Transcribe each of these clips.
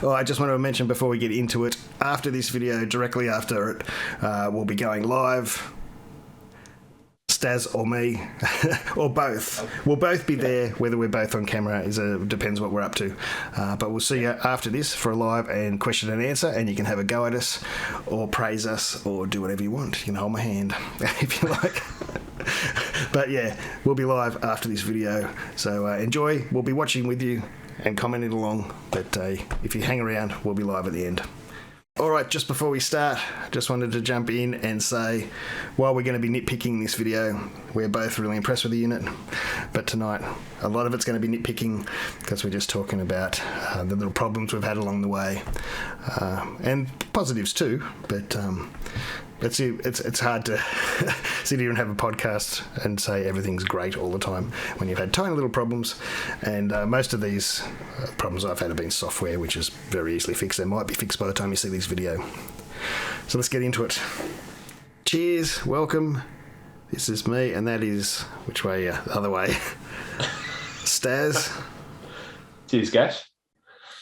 Oh, I just want to mention before we get into it, after this video, directly after it, we'll be going live. Stass or me, or both. We'll both be there. Whether we're both on camera depends what we're up to. But we'll see you after this for a live and question and answer, and you can have a go at us, or praise us, or do whatever you want. You can hold my hand if you like. But yeah, we'll be live after this video. So enjoy. We'll be watching with you and commenting along. But if you hang around, we'll be live at the end. Alright, just before we start, just wanted to jump in and say, while we're going to be nitpicking this video, we're both really impressed with the unit, but tonight a lot of it's going to be nitpicking because we're just talking about the little problems we've had along the way, and positives too, but it's hard to sit here and have a podcast and say everything's great all the time when you've had tiny little problems, and most of these problems I've had have been software, which is very easily fixed. They might be fixed by the time you see this video. So let's get into it. Cheers, welcome. This is me, and that is, which way? The other way. Stass. Cheers, Gash.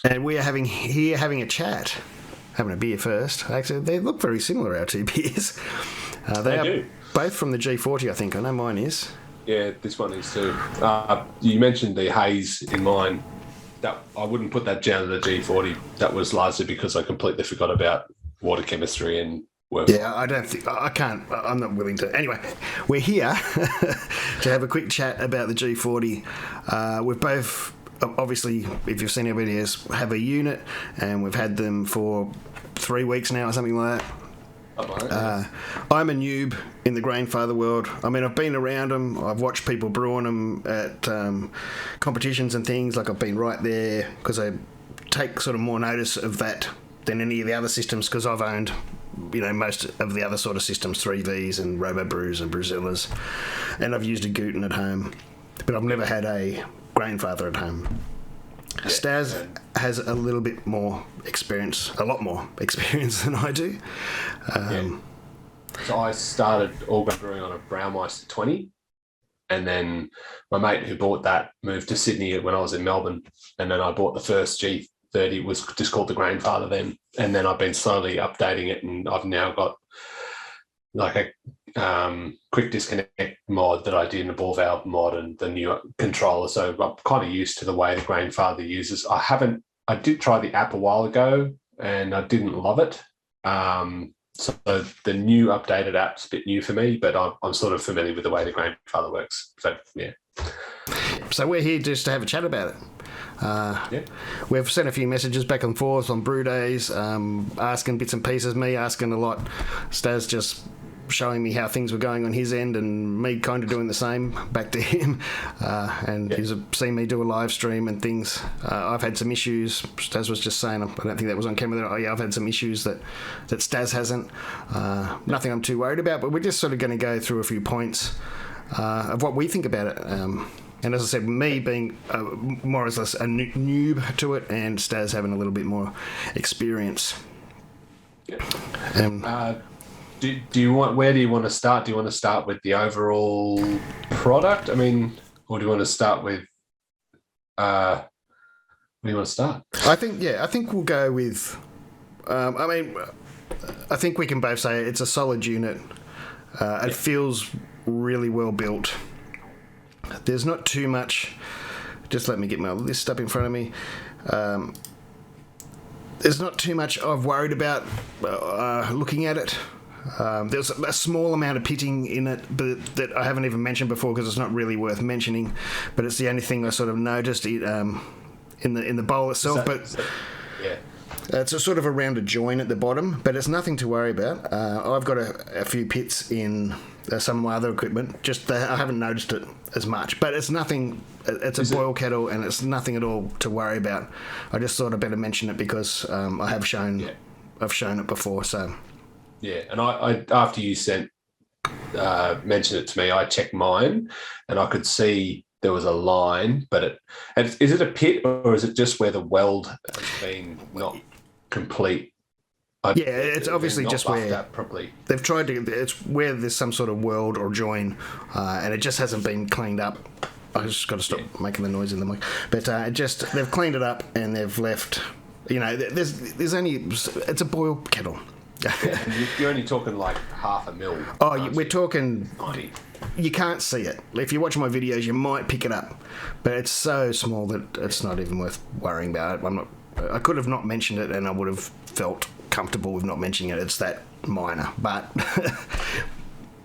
And we are having a chat. Having a beer first. Actually, they look very similar, our two beers. They are both from the G40, I think. I know mine is. Yeah, this one is too. You mentioned the haze in mine. That I wouldn't put that down to the G40. That was largely because I completely forgot about water chemistry and work. Yeah, I can't. I'm not willing to. Anyway, we're here to have a quick chat about the G40. We've both... Obviously, if you've seen our videos, have a unit, and we've had them for 3 weeks now or something like that. I'm a noob in the Grainfather world. I mean, I've been around them. I've watched people brewing them at competitions and things. Like, I've been right there because I take sort of more notice of that than any of the other systems, because I've owned, most of the other sort of systems, 3Vs and Robo Brews and Brewzillas, and I've used a Guten at home, but I've never had a Grainfather at home. Yeah. Stass has a little bit more experience, a lot more experience than I do. So I started organ brewing on a Braumeister 20, and then my mate who bought that moved to Sydney when I was in Melbourne, and then I bought the first G30. It was just called the Grainfather then, and then I've been slowly updating it, and I've now got like a quick disconnect mod that I did in the ball valve mod and the new controller. So I'm kind of used to the way the Grainfather uses. I did try the app a while ago and I didn't love it. So the new updated app's a bit new for me, but I'm sort of familiar with the way the Grainfather works. So, yeah. So we're here just to have a chat about it. We've sent a few messages back and forth on brew days, asking bits and pieces, me asking a lot, Stass just showing me how things were going on his end, and me kind of doing the same back to him, and he's seen me do a live stream and things. I've had some issues. Stass was just saying, I don't think that was on camera there. Oh yeah, I've had some issues that Stass hasn't. Nothing I'm too worried about, but we're just sort of going to go through a few points of what we think about it. And as I said, me being more or less a noob to it, and Stass having a little bit more experience. Where do you want to start? Do you want to start with the overall product? I mean, or do you want to start with, where do you want to start? I think we'll go with, I think we can both say it's a solid unit. It feels really well built. There's not too much, just let me get my list up in front of me. There's not too much I've worried about looking at it. There's a small amount of pitting in it, but that I haven't even mentioned before because it's not really worth mentioning. But it's the only thing I sort of noticed in the bowl itself. It's a sort of a rounded join at the bottom, but it's nothing to worry about. I've got a few pits in some of my other equipment. Just I haven't noticed it as much, but it's nothing. It's a boil kettle, and it's nothing at all to worry about. I just thought I'd better mention it because I have shown. I've shown it before, so. Yeah, and I after you mentioned it to me, I checked mine, and I could see there was a line, but is it a pit or is it just where the weld has been not complete? It's obviously just where properly. They've tried to. It's where there's some sort of weld or join, and it just hasn't been cleaned up. I just got to stop making the noise in the mic. But they've cleaned it up and they've left You know, there's only, it's a boil kettle. And you're only talking like half a mil. Oh, we're talking. Tiny. You can't see it. If you watch my videos, you might pick it up, but it's so small that it's not even worth worrying about it. I could have not mentioned it, and I would have felt comfortable with not mentioning it. It's that minor, but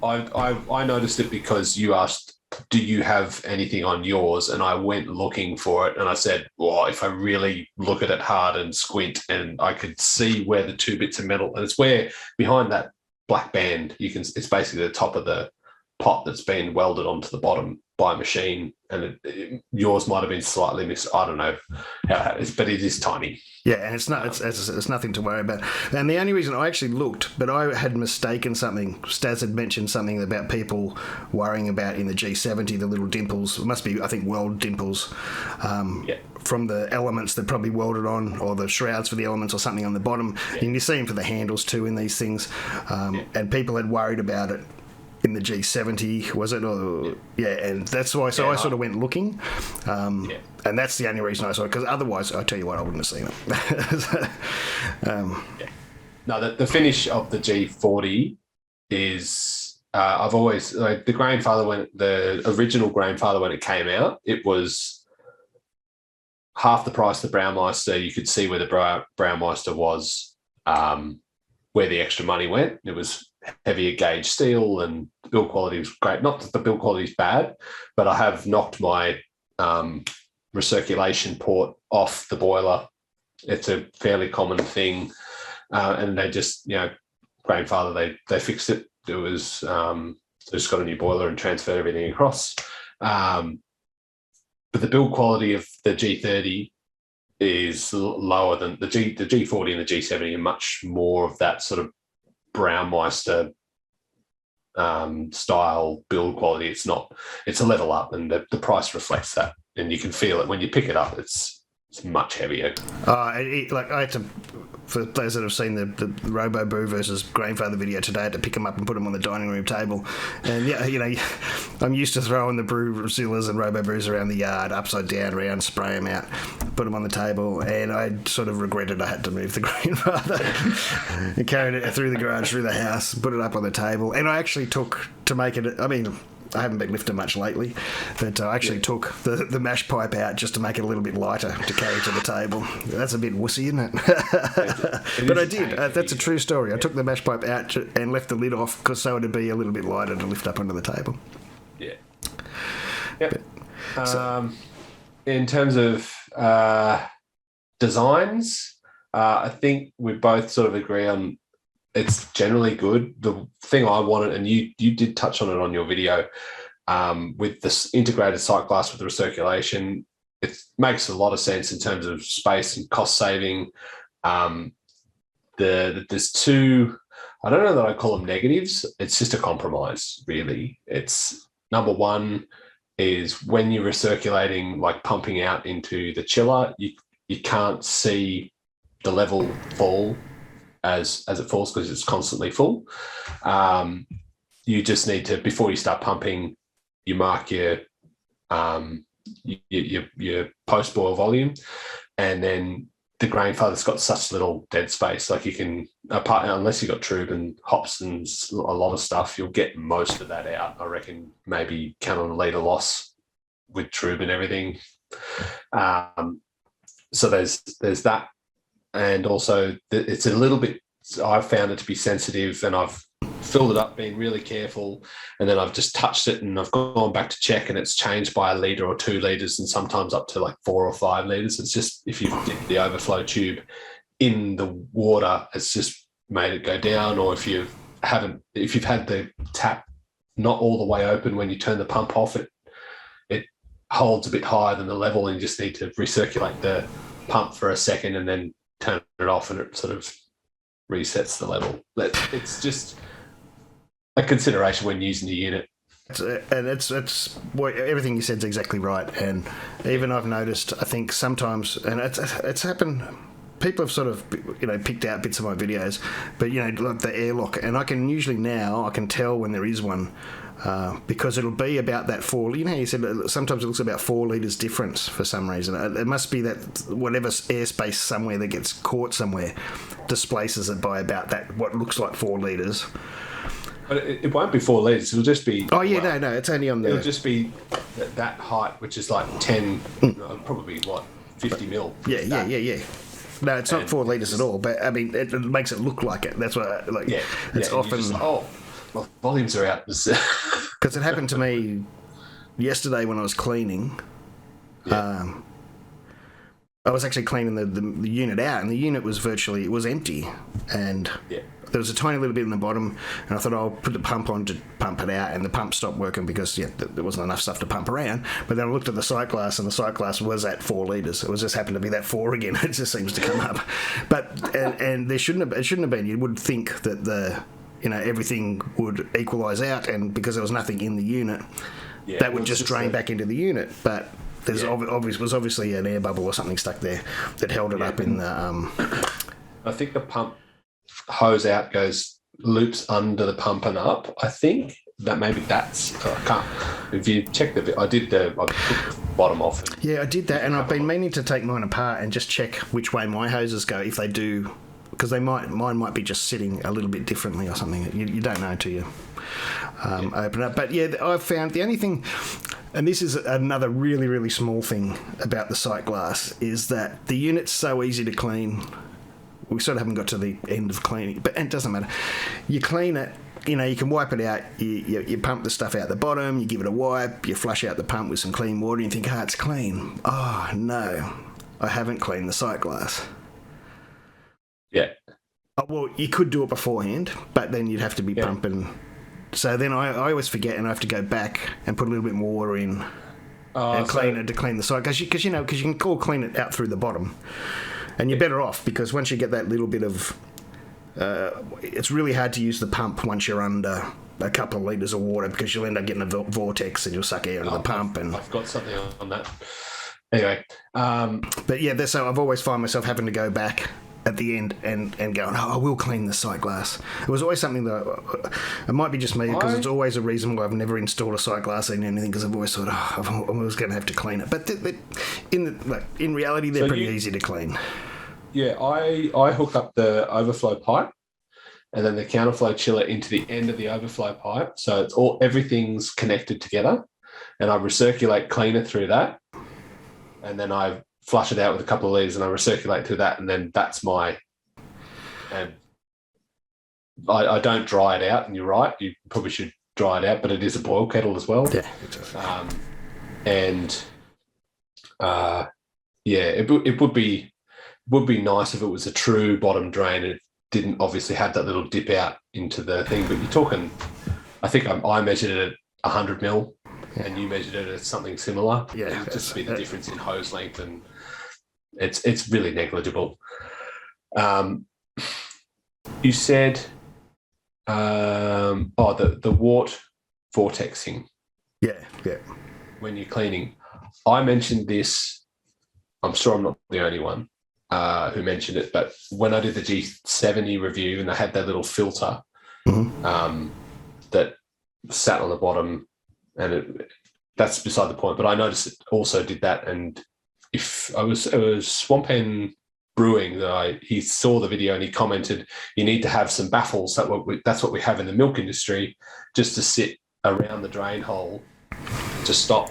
I noticed it because you asked, do you have anything on yours? And I went looking for it, and I said, well, if I really look at it hard and squint, and I could see where the two bits of metal, and it's where behind that black band, it's basically the top of the pot that's been welded onto the bottom by a machine, and yours might have been slightly missed. I don't know how it is, but it is tiny. Yeah, and it's nothing to worry about. And the only reason I actually looked, but I had mistaken something. Stass had mentioned something about people worrying about in the G70, the little dimples. It must be, I think, weld dimples from the elements that probably welded on, or the shrouds for the elements or something on the bottom. Yeah. And you see them for the handles too in these things. And people had worried about it in the G70, was it? Or, and that's why. So I sort of went looking, and that's the only reason I saw it. Because otherwise, I tell you what, I wouldn't have seen it. No, the finish of the G40 is. I've always the Grainfather the original Grainfather when it came out, it was half the price of the Braumeister. You could see where the Braumeister was, where the extra money went. It was heavier gauge steel, and the build quality was great. Not that the build quality is bad, but I have knocked my recirculation port off the boiler. It's a fairly common thing, and they just, Grainfather, they fixed it. It was they just got a new boiler and transferred everything across. But the build quality of the G30 is lower than the G40 and the G70 are much more of that sort of Braumeister style build quality. It's a level up, and the price reflects that, and you can feel it when you pick it up. It's much heavier. Like I had to, for those that have seen the Robo Brew versus Grainfather video today, I had to pick them up and put them on the dining room table. And I'm used to throwing the Brewzillas and Robo Brews around the yard, upside down, around, spray them out, put them on the table, and I sort of regretted I had to move the Grainfather and carried it through the garage, through the house, put it up on the table. And I actually took, to make it, I haven't been lifting much lately, but I actually took the mash pipe out just to make it a little bit lighter to carry to the table. That's a bit wussy, isn't it? But I did. That's a true story. I took the mash pipe out and left the lid off because so it'd be a little bit lighter to lift up onto the table. Yeah. Yep. In terms of designs, I think we both sort of agree on it's generally good. The thing I wanted, and you did touch on it on your video, with this integrated sight glass with the recirculation, it makes a lot of sense in terms of space and cost saving. There's two, I don't know that I call them negatives. It's just a compromise, really. It's number one is when you're recirculating, like pumping out into the chiller, you can't see the level fall as it falls because it's constantly full. You just need to, before you start pumping, you mark your post boil volume, and then the Grainfather's got such little dead space, like you can, unless you've got trub and hops and a lot of stuff, you'll get most of that out. I reckon maybe count on a litre loss with trub and everything. So there's that. And also, it's a little bit, I've found it to be sensitive, and I've filled it up being really careful, and then I've just touched it and I've gone back to check, and it's changed by 1 litre or 2 litres, and sometimes up to like 4 or 5 litres. It's just, if you dip the overflow tube in the water, it's just made it go down. Or if you've had the tap not all the way open when you turn the pump off, it holds a bit higher than the level, and you just need to recirculate the pump for a second and then turn it off, and it sort of resets the level. It's just a consideration when using the unit. And it's everything you said is exactly right. And even I've noticed, I think sometimes, and it's happened people have sort of, picked out bits of my videos, but, like the airlock, and I can tell when there is one, because it'll be about that 4, you said sometimes it looks about 4 litres difference for some reason. It must be that whatever airspace somewhere that gets caught somewhere displaces it by about that, what looks like 4 litres. But it won't be 4 litres. It'll just be... Oh, yeah, no, it's only on the... It'll just be that height, which is like 10, probably, 50 mil. Yeah. No, it's not 4 litres at all, but, I mean, it makes it look like it. That's what, it's often... Just, well, volumes are out. Because it happened to me yesterday when I was cleaning. Yeah. I was actually cleaning the unit out, and the unit was it was empty, and there was a tiny little bit in the bottom, and I thought I'll put the pump on to pump it out, and the pump stopped working because there wasn't enough stuff to pump around. But then I looked at the sight glass, and the sight glass was at 4 litres. It was just happened to be that 4 again. It just seems to come up, but and it shouldn't have been. You would think that everything would equalise out, and because there was nothing in the unit, that would just drain back into the unit, but. There's was obviously an air bubble or something stuck there that held it up in the... I think the pump hose out loops under the pump and up. I think that maybe that's... I can't... If you check I took the bottom off. I did that, and I've been meaning to take mine apart and just check which way my hoses go, if they do... Because mine might be just sitting a little bit differently or something. You don't know till you open it up. But I've found the only thing... And this is another really, really small thing about the sight glass, is that the unit's so easy to clean. We sort of haven't got to the end of cleaning, but it doesn't matter. You clean it, you can wipe it out, you pump the stuff out the bottom, you give it a wipe, you flush out the pump with some clean water, and you think, it's clean. Oh, no, I haven't cleaned the sight glass. Yeah. Oh, well, you could do it beforehand, but then you'd have to be pumping... So then I always forget, and I have to go back and put a little bit more water in and clean it to clean the side. Because you can all clean it out through the bottom. And you're better off, because once you get that little bit of... it's really hard to use the pump once you're under a couple of litres of water, because you'll end up getting a vortex and you'll suck air into the pump. I've got something on that. Anyway. But so I've always found myself having to go back at the end and going, I will clean the sight glass. It was always something that it might be just me, because it's always a reason why I've never installed a sight glass in anything, because I've always thought I was going to have to clean it. But in reality, they're pretty easy to clean. Yeah, I hook up the overflow pipe and then the counterflow chiller into the end of the overflow pipe, so it's everything's connected together, and I recirculate cleaner through that, and then I flush it out with a couple of litres and I recirculate through that, and then that's my... And I don't dry it out, and you're right, you probably should dry it out, but it is a boil kettle as well. Yeah. It would be nice if it was a true bottom drain and it didn't obviously have that little dip out into the thing, but you're talking... I think I measured it at 100 mil. Yeah. And you measured it as something similar. Yeah, it would just be the difference in hose length, and it's really negligible. You said, the Wort vortex thing. Yeah. When you're cleaning, I mentioned this. I'm sure I'm not the only one who mentioned it, but when I did the G70 review and they had that little filter that sat on the bottom. And that's beside the point. But I noticed it also did that. And it was Swamp Hen Brewing that he saw the video and he commented, you need to have some baffles. That's what we have in the milk industry, just to sit around the drain hole to stop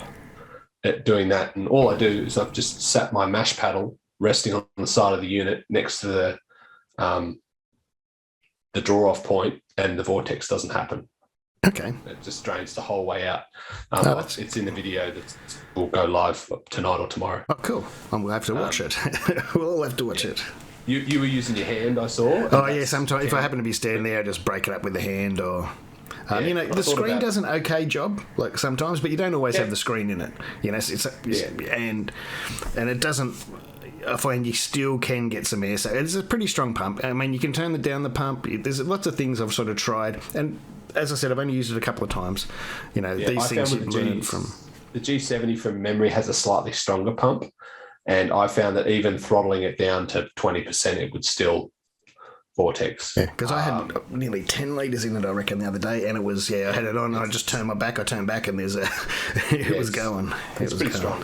it doing that. And all I do is I've just sat my mash paddle resting on the side of the unit next to the draw-off point, and the vortex doesn't happen. Okay. It just drains the whole way out. It's in the video that will go live tonight or tomorrow. Oh, cool. We'll have to watch it. We'll all have to watch it. You were using your hand, I saw. Oh, yeah. Sometimes if I happen to be standing there, I just break it up with the hand, or... the screen does an okay job, like sometimes, but you don't always have the screen in it. And it doesn't... I find you still can get some air. So it's a pretty strong pump. I mean, you can turn down the pump. There's lots of things I've sort of tried, and as I said, I've only used it a couple of times. These things you learn from. The G70 from memory has a slightly stronger pump, And I found that even throttling it down to 20%, it would still vortex. Yeah, because I had nearly 10 litres in it, I reckon, the other day, and it was, I had it on, and I just turned back, and there's it was going. It's pretty strong.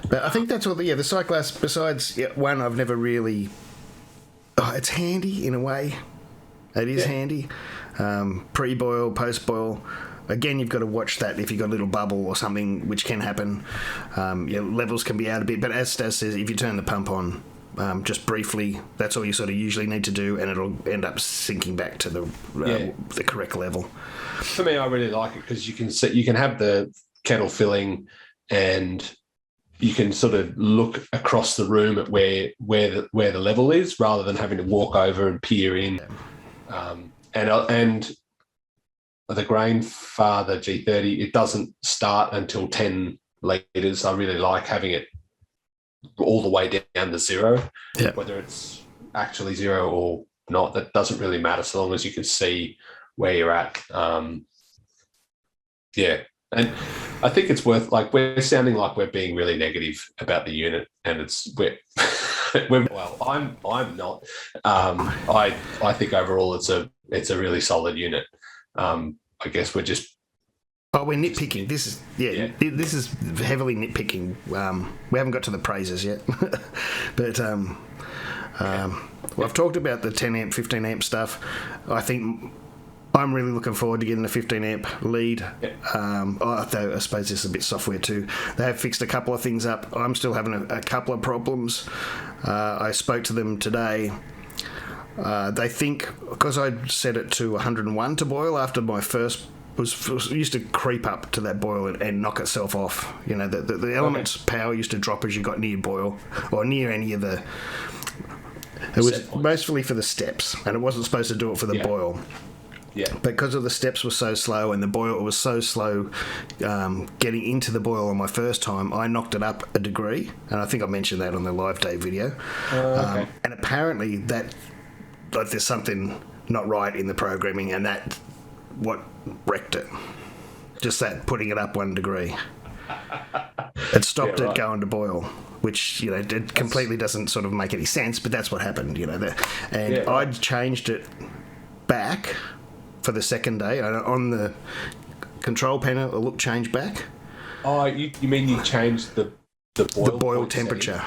But I think that's all, the sight glass, besides one I've never really... Oh, it's handy in a way. It is handy. Pre-boil, post-boil. Again, you've got to watch that if you've got a little bubble or something, which can happen. Levels can be out a bit, but as Stass says, if you turn the pump on just briefly, that's all you sort of usually need to do, and it'll end up sinking back to the correct level. For me, I really like it because you can have the kettle filling, and you can sort of look across the room at where the level is, rather than having to walk over and peer in. And the Grainfather G40, it doesn't start until 10 litres. I really like having it all the way down to zero. Yeah. Whether it's actually zero or not, that doesn't really matter, so long as you can see where you're at. And I think it's worth, like, we're sounding like we're being really negative about the unit, and well, I'm not. I think overall it's a really solid unit. I guess we're just... Oh, we're nitpicking. This is heavily nitpicking. We haven't got to the praises yet. But I've talked about the 10 amp, 15 amp stuff. I think I'm really looking forward to getting a 15 amp lead. Though I suppose this is a bit software too. They have fixed a couple of things up. I'm still having a couple of problems. I spoke to them today. They think, because I set it to 101 to boil after my first used to creep up to that boil and knock itself off. The element's power used to drop as you got near boil or near any of the... It was mostly for the steps, and it wasn't supposed to do it for the boil. Yeah. Because of the steps were so slow and the boil was so slow getting into the boil on my first time, I knocked it up a degree, and I think I mentioned that on the live day video. And apparently there's something not right in the programming, and that what wrecked it. Just that, putting it up 1 degree. It stopped it going to boil, which, it completely doesn't sort of make any sense, but that's what happened, I'd changed it back for the second day. On the control panel, it looked changed back. Oh, you mean you changed the boil temperature?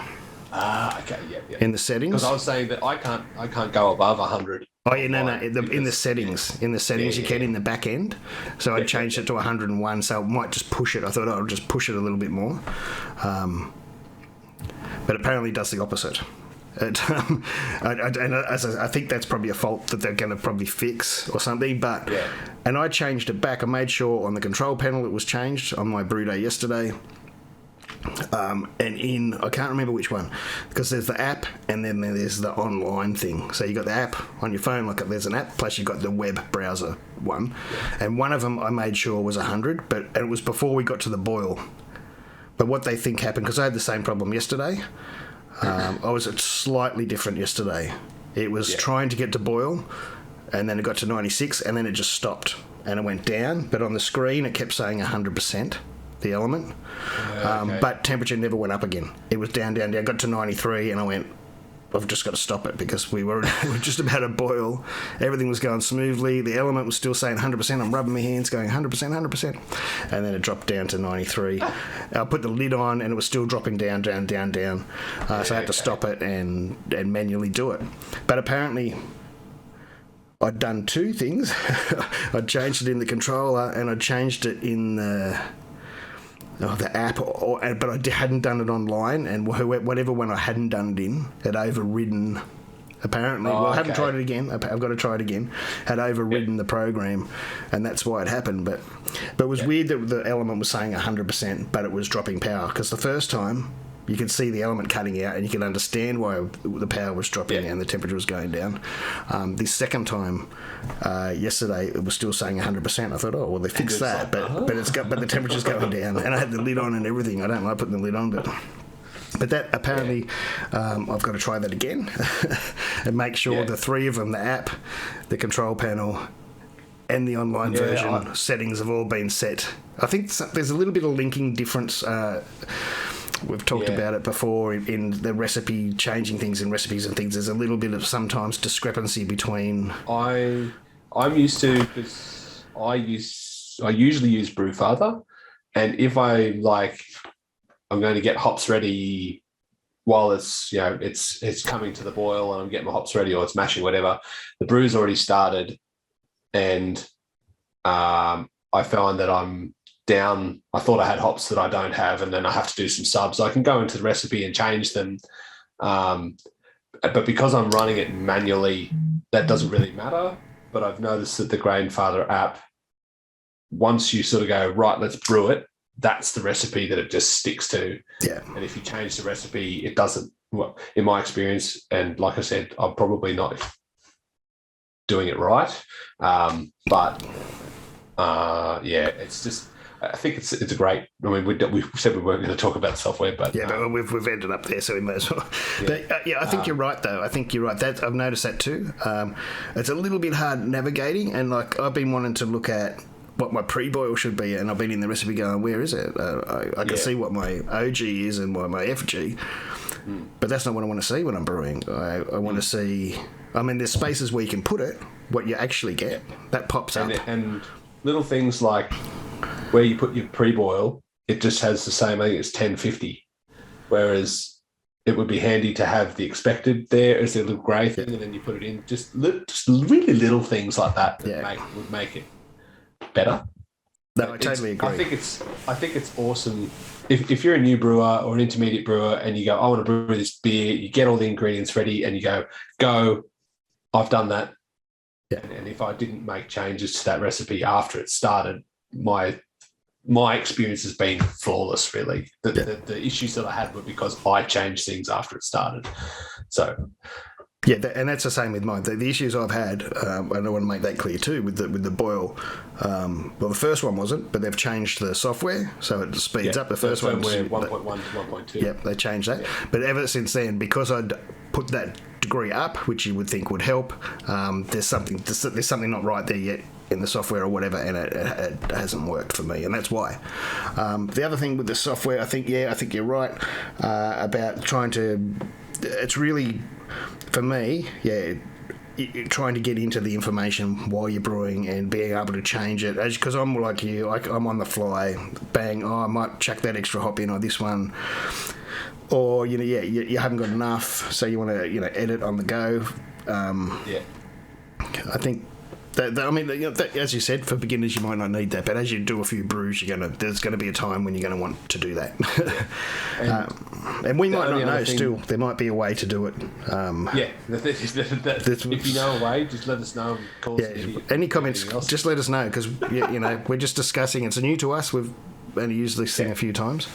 Okay, yeah. In the settings? Because I was saying that I can't go above 100. Oh, yeah, no. In the settings. In the settings you can in the back end. So I changed it to 101, so it might just push it. I thought I'll just push it a little bit more. But apparently it does the opposite. I think that's probably a fault that they're going to probably fix or something. And I changed it back. I made sure on the control panel it was changed on my brew day yesterday. And I can't remember which one, because there's the app and then there's the online thing. So you got the app on your phone, like there's an app, plus you got the web browser one. And one of them I made sure was 100, but it was before we got to the boil. But what they think happened, because I had the same problem yesterday. I was slightly different yesterday. It was trying to get to boil, and then it got to 96, and then it just stopped and it went down. But on the screen, it kept saying 100%. The element, but temperature never went up again. It was down, got to 93, and I went, I've just got to stop it, because we were just about to boil. Everything was going smoothly. The element was still saying 100%. I'm rubbing my hands going 100%. And then it dropped down to 93. I put the lid on, and it was still dropping down. So I had to stop it and manually do it. But apparently I'd done 2 things. I'd changed it in the controller, and I'd changed it in the app, but I hadn't done it online, and whatever one I hadn't done it in had overridden, apparently. I haven't tried it again. I've got to try it again. Had overridden the program, and that's why it happened. But it was weird that the element was saying 100%, but it was dropping power, because the first time you could see the element cutting out, and you could understand why the power was dropping and the temperature was going down. This second time, yesterday, it was still saying 100%. I thought, oh, well, they fixed that, but the temperature's going down, and I had the lid on and everything. I don't like putting the lid on, but that apparently, I've got to try that again and make sure the 3 of them, the app, the control panel, and the online version settings have all been set. I think there's a little bit of linking difference. we've talked about it before in the recipe, changing things in recipes and things. There's a little bit of sometimes discrepancy between. I'm used to, because I usually use Brewfather, and if I'm going to get hops ready while it's it's coming to the boil and I'm getting my hops ready or it's mashing, whatever, the brew's already started, and I found that I'm down. I thought I had hops that I don't have, and then I have to do some subs. I can go into the recipe and change them, but because I'm running it manually, that doesn't really matter. But I've noticed that the Grainfather app, once you sort of go, right, let's brew it, that's the recipe that it just sticks to. Yeah. And if you change the recipe, it doesn't. Well, in my experience, and like I said, I'm probably not doing it right. But it's just, I think it's a great. I mean, we said we weren't going to talk about software, but but we've ended up there, so we may as well. Yeah. But I think you're right, though. I think you're right. That I've noticed that too. It's a little bit hard navigating, and like I've been wanting to look at what my pre-boil should be, and I've been in the recipe going, where is it? I can see what my OG is and what my FG, but that's not what I want to see when I'm brewing. I want to see. I mean, there's spaces where you can put it, what you actually get, that pops up. And little things like where you put your pre-boil, it just has the same, I think it's 1050, whereas it would be handy to have the expected there as a little grey thing, and then you put it in. Just really little things like that would make it better. No, I totally agree. I think it's awesome if you're a new brewer or an intermediate brewer and you go, I want to brew this beer. You get all the ingredients ready and you go. I've done that. Yeah. And if I didn't make changes to that recipe after it started, my experience has been flawless. Really, the issues that I had were because I changed things after it started. So. Yeah, and that's the same with mine. The issues I've had, and I want to make that clear too, with the boil. Well, the first one wasn't, but they've changed the software, so it speeds up. The first one was 1.1 to 1.2. Yeah, they changed that. Yeah. But ever since then, because I'd put that degree up, which you would think would help, there's something not right there yet in the software or whatever, and it hasn't worked for me, and that's why. The other thing with the software, I think you're right about trying to. It's really. For me, trying to get into the information while you're brewing and being able to change it, because I'm like you, I'm on the fly, bang, I might chuck that extra hop in or this one, or you haven't got enough, so you want to edit on the go. I think that as you said, for beginners you might not need that, but as you do a few brews, there's going to be a time when you're going to want to do that. And we might not know still. There might be a way to do it. If you know a way, just let us know. Any comments, just let us know, because we're just discussing. It's new to us. We've only used this thing a few times.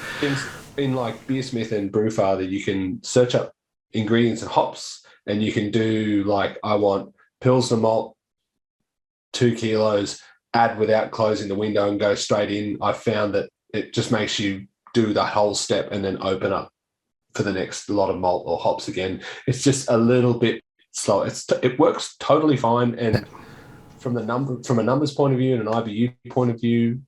In like Beersmith and Brewfather, you can search up ingredients and hops, and you can do like, I want Pilsner malt, 2 kilos, add without closing the window and go straight in. I found that it just makes you do the whole step and then open up for the next lot of malt or hops again. It's just a little bit slow. It works totally fine, and from a numbers point of view and an IBU point of view,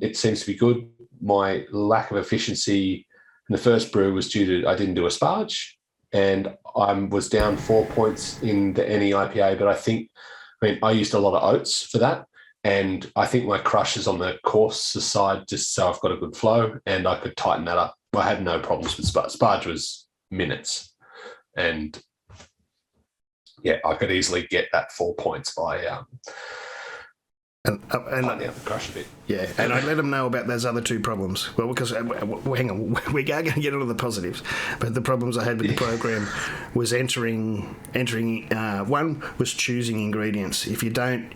it seems to be good. My lack of efficiency in the first brew was due to I didn't do a sparge, and I was down 4 points in the NE IPA, but I used a lot of oats for that, and I think my crush is on the coarser side, just so I've got a good flow, and I could tighten that up. I had no problems with sparge. Sparge was minutes, and I could easily get that 4 points by tightening up the crush a bit. Yeah, and I let them know about those other two problems. Well, because hang on, we are going to get onto the positives, but the problems I had with the program was entering. One was choosing ingredients. If you don't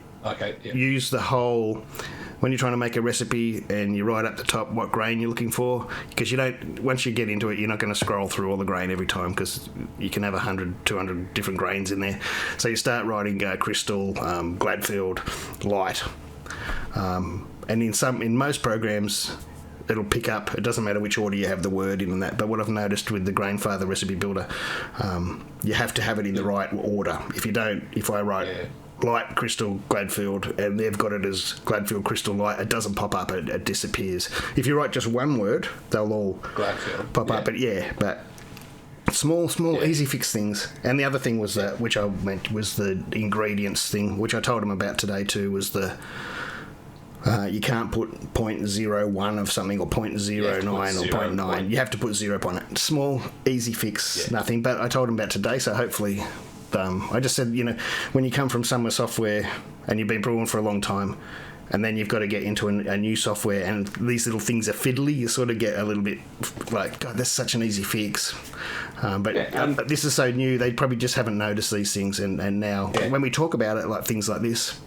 use the whole, when you're trying to make a recipe and you write up the top what grain you're looking for, because once you get into it, you're not going to scroll through all the grain every time, because you can have 100, 200 different grains in there. So you start writing Crystal, Gladfield, Light. And in most programs, it'll pick up. It doesn't matter which order you have the word in and that. But what I've noticed with the Grainfather recipe builder, you have to have it in the right order. If you don't, if I write light crystal Gladfield, and they've got it as Gladfield crystal light. It doesn't pop up; it disappears. If you write just one word, they'll all Gladfield pop up. But small, easy fix things. And the other thing was that, which I meant, was the ingredients thing, which I told them about today too. Was the you can't put 0.01 of something or 0.09 or 0.9. You have to put 0.8. Small, easy fix, nothing. But I told them about today, so hopefully. I just said, when you come from summer software and you've been brewing for a long time, and then you've got to get into a new software, and these little things are fiddly, you sort of get a little bit like, God, that's such an easy fix. But this is so new, they probably just haven't noticed these things, and now when we talk about it, like things like this,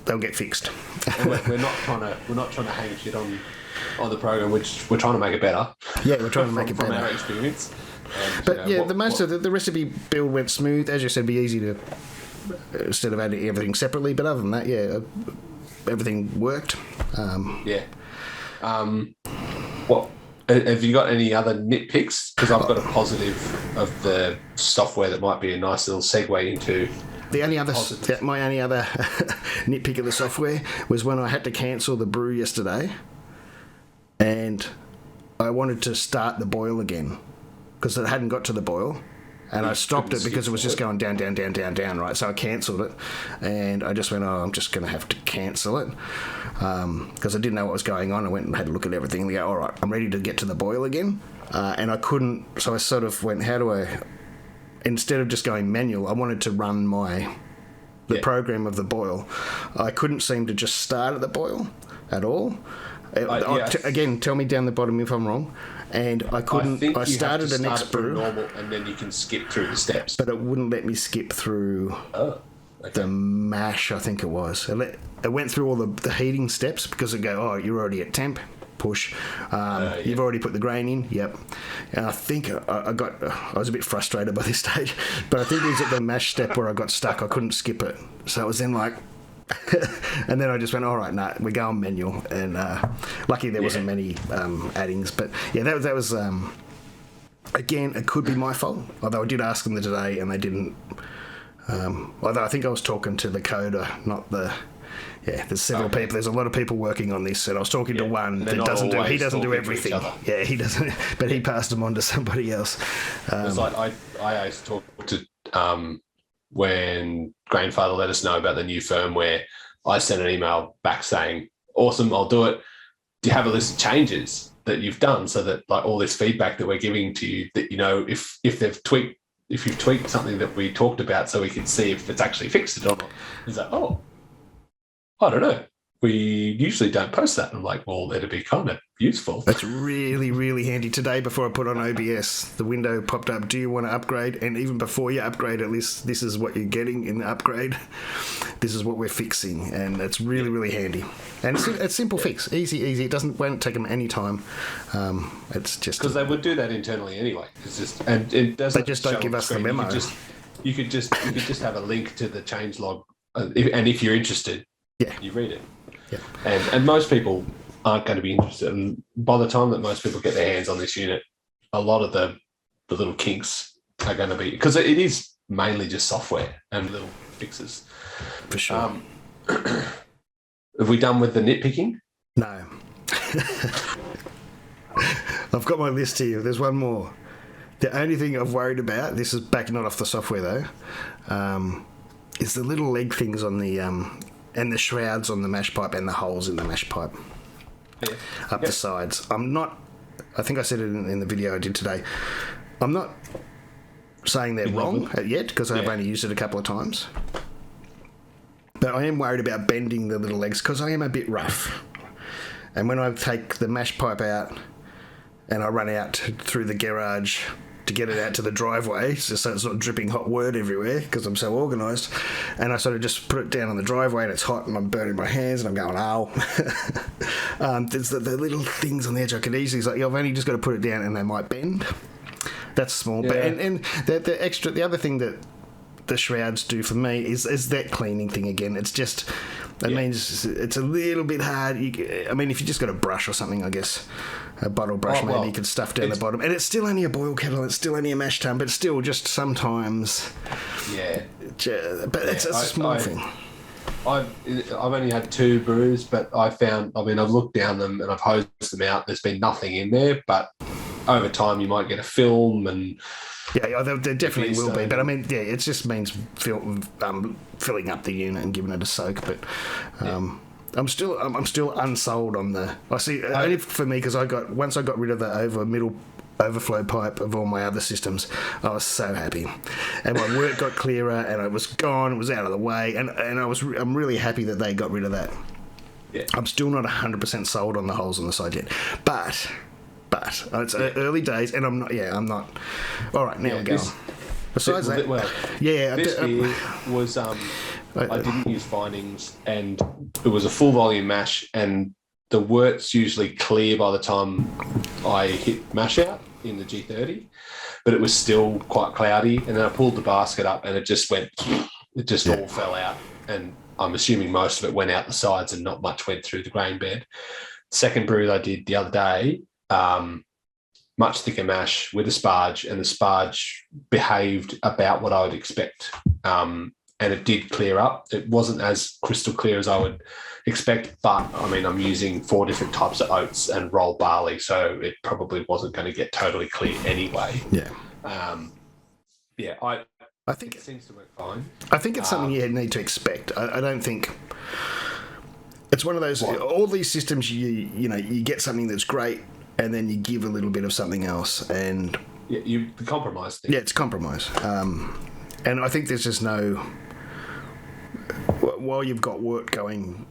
they'll get fixed. And we're not trying to hang shit on the program, which we're trying to make it better. Yeah, we're trying to make it better from our experience. But the most of the recipe build went smooth. As you said, it'd be easy to instead of adding everything separately. But other than that, everything worked. What have you got any other nitpicks? Because I've got a positive of the software that might be a nice little segue into. My only other nitpick of the software was when I had to cancel the brew yesterday, and I wanted to start the boil again because it hadn't got to the boil, and I stopped it because it was just going down, right? So I cancelled it, and I just went, I'm just going to have to cancel it because I didn't know what was going on. I went and had a look at everything and go, all right, I'm ready to get to the boil again, and I couldn't. So I sort of went, how do I? Instead of just going manual, I wanted to run the program of the boil. I couldn't seem to just start at the boil at all. Again, tell me down the bottom if I'm wrong. And I couldn't. I started the next brew, normal, and then you can skip through the steps. But it wouldn't let me skip through the mash. I think it was. It went through all the heating steps because it go. Oh, you're already at temp. Push. You've already put the grain in. Yep. And I think I was a bit frustrated by this stage, but I think it was at the mash step where I got stuck. I couldn't skip it, so it was then like. And then I just went, all right, we're going manual, and lucky there wasn't many addings, but that was again, it could be my fault, although I did ask them today and they didn't, although I think I was talking to the coder, not the there's several people, there's a lot of people working on this, and I was talking to one that doesn't do everything, he doesn't, but he passed them on to somebody else. It's like I used to talk to when Grainfather let us know about the new firmware, I sent an email back saying, awesome, I'll do it. Do you have a list of changes that you've done so that like all this feedback that we're giving to you, that if you've tweaked something that we talked about so we can see if it's actually fixed it or not. He's like, I don't know. We usually don't post that. I'm like, well, that'd be kind of useful. That's really, really handy. Today, before I put on OBS, the window popped up, do you want to upgrade? And even before you upgrade, at least this is what you're getting in the upgrade. This is what we're fixing. And it's really, really handy. And it's a simple fix. Easy. It won't take them any time. It's just... Because they would do that internally anyway. And it doesn't... They just don't give us the memo. You could just have a link to the change log. And if you're interested, you read it. Yeah. And most people aren't going to be interested. And by the time that most people get their hands on this unit, a lot of the little kinks are going to be... Because it is mainly just software and little fixes. For sure. Have we done with the nitpicking? No. I've got my list here. There's one more. The only thing I've worried about, this is back not off the software though, is the little leg things on the... and the shrouds on the mash pipe and the holes in the mash pipe up the sides. I think I said it in the video I did today, I'm not saying they're wrong yet because I've only used it a couple of times. But I am worried about bending the little legs because I am a bit rough. And when I take the mash pipe out and I run out through the garage to get it out to the driveway, so it's not dripping hot wort everywhere because I'm so organised, and I sort of just put it down on the driveway and it's hot and I'm burning my hands and I'm going, there's the little things on the edge I could easily, like, I've only just got to put it down and they might bend. That's small. But and the other thing that the shrouds do for me is that cleaning thing again. It's just, that means it's a little bit hard. I mean, if you just got a brush or something, I guess, a bottle brush, maybe you can stuff down the bottom. And it's still only a boil kettle, it's still only a mash tun, but still just sometimes... Yeah. But it's a small thing. I've only had 2 brews, but I've looked down them and I've hosed them out. There's been nothing in there, but over time you might get a film and... Yeah, there definitely will be, but I mean, yeah, it just means filling up the unit and giving it a soak. But I'm still unsold on the. I see only for me because once I got rid of the middle overflow pipe of all my other systems, I was so happy, and my work got clearer, and it was gone. It was out of the way, and I'm really happy that they got rid of that. Yeah. I'm still not 100% sold on the holes on the side yet, but it's early days, and I'm not. All right, now we're going. Besides that, this year was I didn't use findings, and it was a full volume mash, and the wort's usually clear by the time I hit mash out in the G40, but it was still quite cloudy, and then I pulled the basket up, and it just all fell out, and I'm assuming most of it went out the sides, and not much went through the grain bed. Second brew I did the other day. Much thicker mash with a sparge, and the sparge behaved about what I would expect, and it did clear up. It wasn't as crystal clear as I would expect, but I mean, I'm using 4 different types of oats and rolled barley, so it probably wasn't going to get totally clear anyway. I think it seems to work fine. I think it's something you need to expect. I don't think it's one of those. All these systems, you get something that's great, and then you give a little bit of something else, and the compromise thing. Yeah, it's compromise, and I think there's just no. While you've got Wort going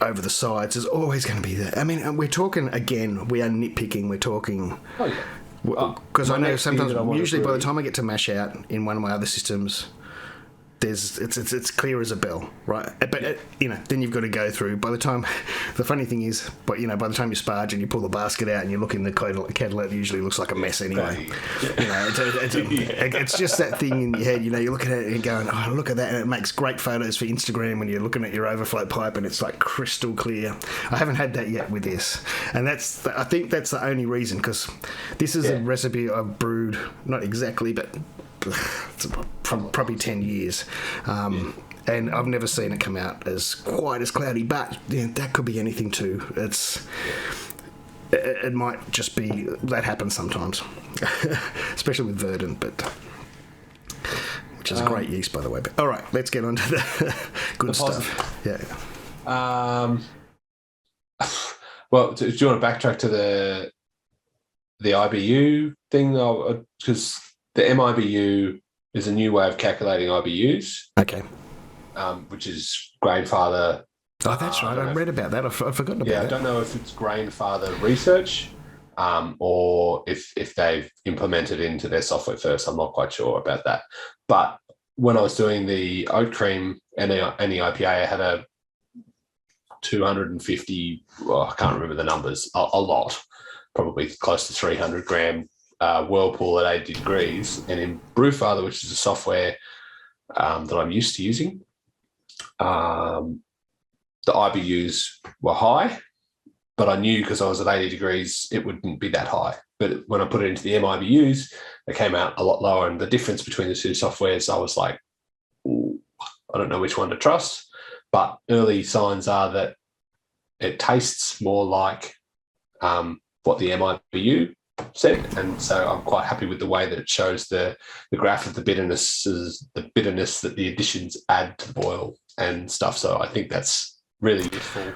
over the sides, there's always going to be that. I mean, we're talking again. We are nitpicking. We're talking. Oh yeah. Because I know sometimes, usually by the time I get to mash out in one of my other systems, it's clear as a bell, right? But then you've got to go through. By the time, the funny thing is, by the time you sparge and you pull the basket out and you look in the kettle, it usually looks like a mess anyway. It's just that thing in your head. You're looking at it and going, "Oh, look at that!" And it makes great photos for Instagram when you're looking at your overflow pipe and it's like crystal clear. I haven't had that yet with this, and I think that's the only reason, because this is a recipe I've brewed, not exactly, but. Probably 10 years, and I've never seen it come out as quite as cloudy, but that could be anything too. It might just be that happens sometimes, especially with verdant, which is a great yeast, by the way. But all right, let's get on to the good stuff. Yeah. Well, do you want to backtrack to the IBU thing, because the MIBU is a new way of calculating IBUs. Okay. Which is Grainfather. Oh, that's right. I read about that. I've forgotten about that. Yeah, I don't know if it's Grainfather research or if they've implemented into their software first. I'm not quite sure about that. But when I was doing the oat cream and the IPA, I had a 250, I can't remember the numbers, a lot, probably close to 300 gram whirlpool at 80 degrees, and in Brewfather, which is a software that I'm used to using, the IBUs were high, but I knew because I was at 80 degrees it wouldn't be that high. But when I put it into the MIBUs, they came out a lot lower, and the difference between the two softwares, I was like, ooh, I don't know which one to trust. But early signs are that it tastes more like what the MIBU said, and so I'm quite happy with the way that it shows the graph of the bitterness that the additions add to the boil and stuff. So I think that's really useful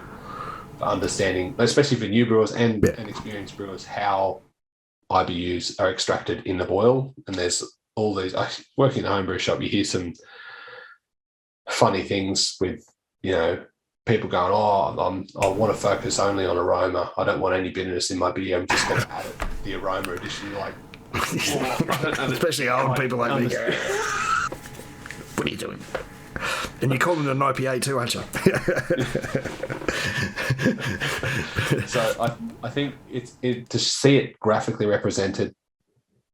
for understanding, especially for new brewers and experienced brewers, how IBUs are extracted in the boil. And there's all these. I work in a homebrew shop. You hear some funny things with people going, I want to focus only on aroma. I don't want any bitterness in my beer. I'm just going to add the aroma addition. Like, especially old people like me. What are you doing? And you call them an IPA too, aren't you? So I think to see it graphically represented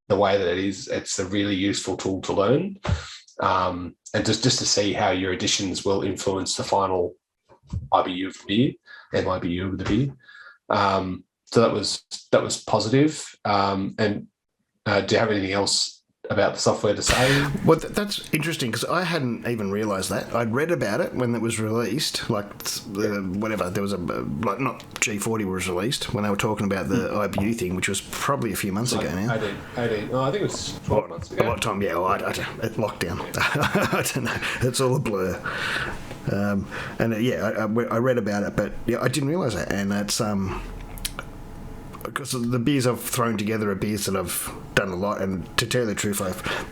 the way that it is, it's a really useful tool to learn. and just to see how your additions will influence the final IBU of the beer, MIBU of the beer. So that was positive. And do you have anything else about the software to say? Well, that's interesting because I hadn't even realised that. I'd read about it when it was released, like whatever. There was not G40 was released when they were talking about the IBU thing, which was probably a few months ago now. 18. Oh, I think it was 12 months ago. A lot of time, yeah. I don't, lockdown. I don't know. It's all a blur. I read about it, but yeah, I didn't realise that, and that's because the beers I've thrown together are beers that I've done a lot, and to tell you the truth,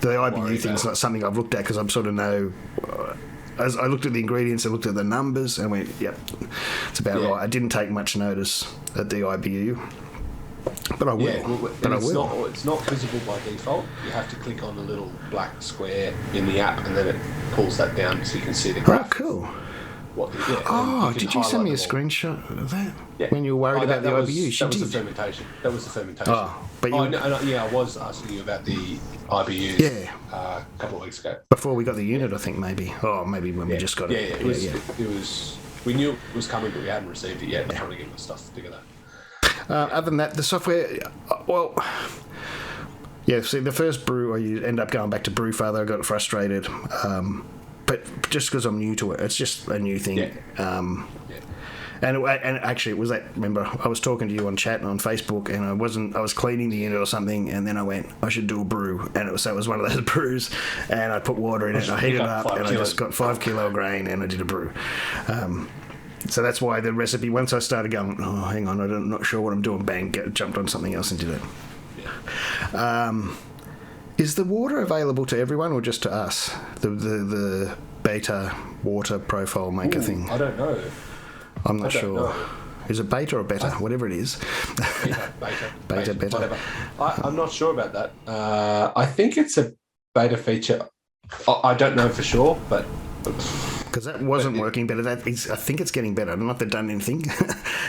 the IBU thing's not something I've looked at because I'm sort of as I looked at the ingredients, I looked at the numbers, and went, yep, it's about right. I didn't take much notice at the IBU, but I will. Yeah, it's not visible by default. You have to click on the little black square in the app, and then it pulls that down so you can see the graph. Oh, cool. Did you send me a screenshot of that? Yeah. When you were worried about the IBUs? That was the fermentation. But I was asking you about the IBUs a couple of weeks ago. Before we got the unit, I think, maybe. Oh, maybe when we just got it. It was. We knew it was coming, but we hadn't received it yet. We're trying to get the stuff together. Other than that, the software, see, the first brew, I end up going back to Brewfather. I got frustrated. But just because I'm new to it, it's just a new thing. And actually, it was that. Remember, I was talking to you on chat and on Facebook, and I was cleaning the unit or something, and then I went, I should do a brew, and it was one of those brews, and I put water in it, and I heated it up, and I just got 5 kilo of grain, and I did a brew. So that's why the recipe. Once I started going, oh, hang on, I'm not sure what I'm doing. Bang, jumped on something else and did it. Yeah. Is the water available to everyone or just to us? The beta water profile maker thing. I don't know. I'm not sure. Know. Is it beta or beta? Whatever it is. Beta. Whatever. I'm not sure about that. I think it's a beta feature. I don't know for sure, but because that wasn't working better. I think it's getting better. I don't know if they've done anything.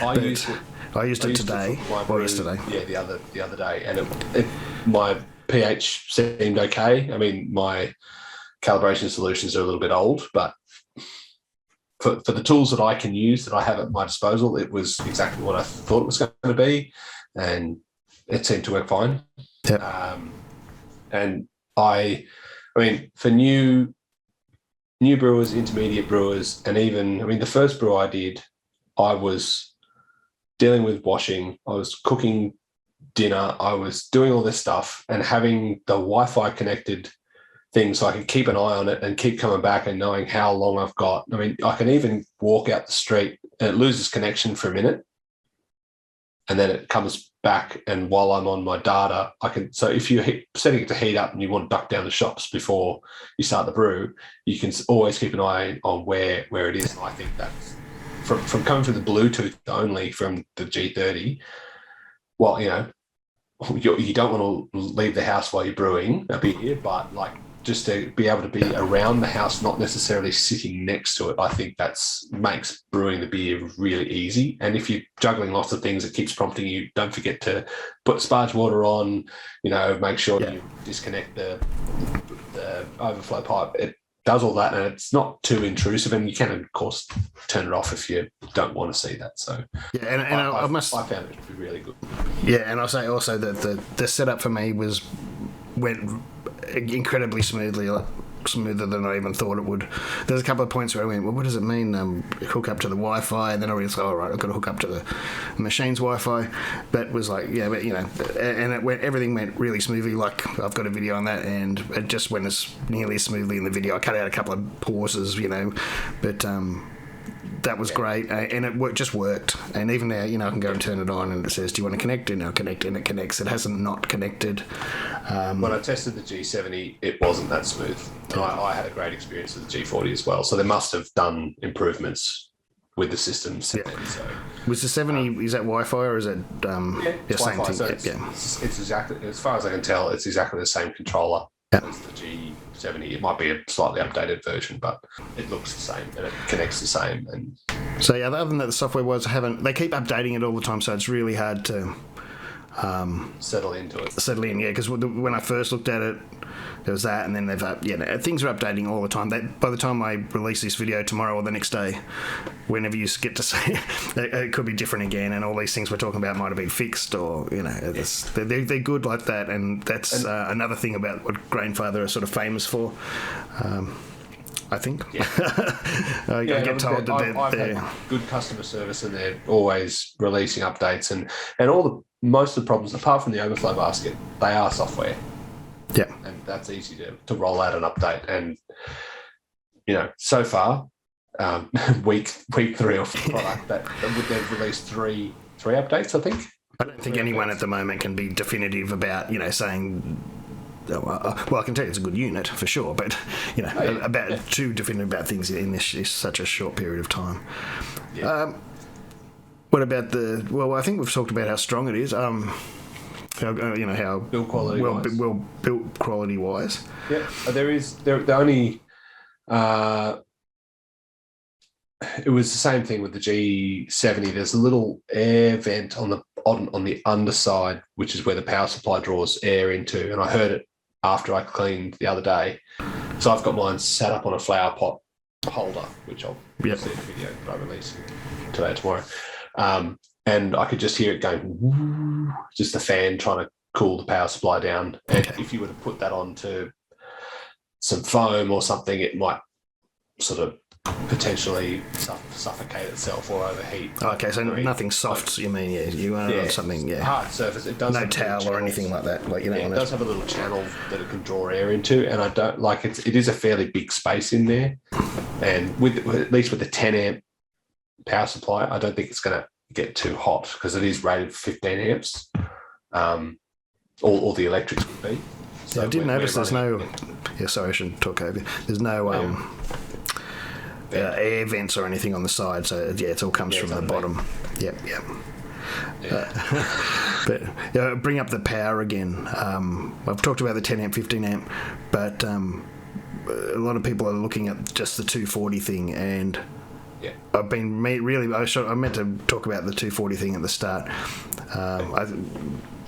I used it today or yesterday. Yeah, the other day, and my pH seemed okay. I mean, my calibration solutions are a little bit old, but for the tools that I can use, that I have at my disposal, it was exactly what I thought it was going to be, and it seemed to work fine. Yep. And I mean, for new brewers, intermediate brewers, and even, the first brew I did, I was dealing with washing, I was cooking dinner, I was doing all this stuff, and having the Wi-Fi connected thing so I can keep an eye on it and keep coming back and knowing how long I've got. I can even walk out the street and it loses connection for a minute, and then it comes back, and while I'm on my data, so if you're setting it to heat up and you want to duck down the shops before you start the brew, you can always keep an eye on where it is. And I think that's from coming from the Bluetooth only from the G30. Well, you don't want to leave the house while you're brewing a beer, but just to be able to be around the house, not necessarily sitting next to it, I think makes brewing the beer really easy. And if you're juggling lots of things, it keeps prompting you, don't forget to put sparge water on, make sure you disconnect the overflow pipe. It does all that, and it's not too intrusive, and you can, of course, turn it off if you don't want to see that. So I found it to be really good. Yeah, and I'll say also that the setup for me went incredibly smoothly, smoother than I even thought it would. There's a couple of points where I went, well, what does it mean? Hook up to the Wi-Fi, and then I realized, all right, I've got to hook up to the machine's Wi-Fi. That was and everything went really smoothly. I've got a video on that, and it just went as nearly as smoothly in the video. I cut out a couple of pauses, but that was great, and it just worked. And even now, I can go and turn it on, and it says, "Do you want to connect?" And I'll connect, and it connects. It hasn't not connected. When I tested the G70, it wasn't that smooth. And I had a great experience with the G40 as well. So they must have done improvements with the system. Yeah. So, was the 70? Is that Wi-Fi or is it? It's same Wi-Fi. thing. So it's exactly, as far as I can tell, it's exactly the same controller as the G70. It might be a slightly updated version, but it looks the same and it connects the same. And so other than that, the software they keep updating it all the time, so it's really hard to settle into it. Settle in, yeah, because when I first looked at it, there was that, and then things are updating all the time. By the time I release this video tomorrow or the next day, whenever you get to see it could be different again, and all these things we're talking about might have been fixed, or they're good like that, and that's another thing about what Grainfather are sort of famous for. I think. Yeah. I get told that I've had good customer service, and they're always releasing updates, and most of the problems, apart from the overflow basket, they are software. Yeah. And that's easy to roll out an update. And, so far, week 3 of product, they've released three updates, I think. I don't think anyone at the moment can be definitive about, saying... Well, I can tell you it's a good unit for sure, but too definitive about things in this such a short period of time. Yeah. What about I think we've talked about how strong it is. How build quality well built quality wise. Yeah, the only. It was the same thing with the G40. There's a little air vent on the underside, which is where the power supply draws air into, and I heard it after I cleaned the other day. So I've got mine sat up on a flower pot holder, which I'll see in the video that I release today or tomorrow. And I could just hear it going, woo, just the fan trying to cool the power supply down. And if you were to put that onto some foam or something, it might sort of potentially suffocate itself or overheat. Okay, so nothing soft, you mean? Yeah, you want on something, hard surface. It does no towel or anything like that. It does have a little channel that it can draw air into, and I don't like it. It is a fairly big space in there, and at least with the 10 amp power supply, I don't think it's going to get too hot because it is rated for 15 amps. All the electrics would be. So I did notice there's no. Yeah, sorry, I shouldn't talk over you. There's no air vents or anything on the side, so it all comes from the bottom. Yep. But bring up the power again. I've talked about the 10 amp, 15 amp, but a lot of people are looking at just the 240 thing, and I've been I meant to talk about the 240 thing at the start.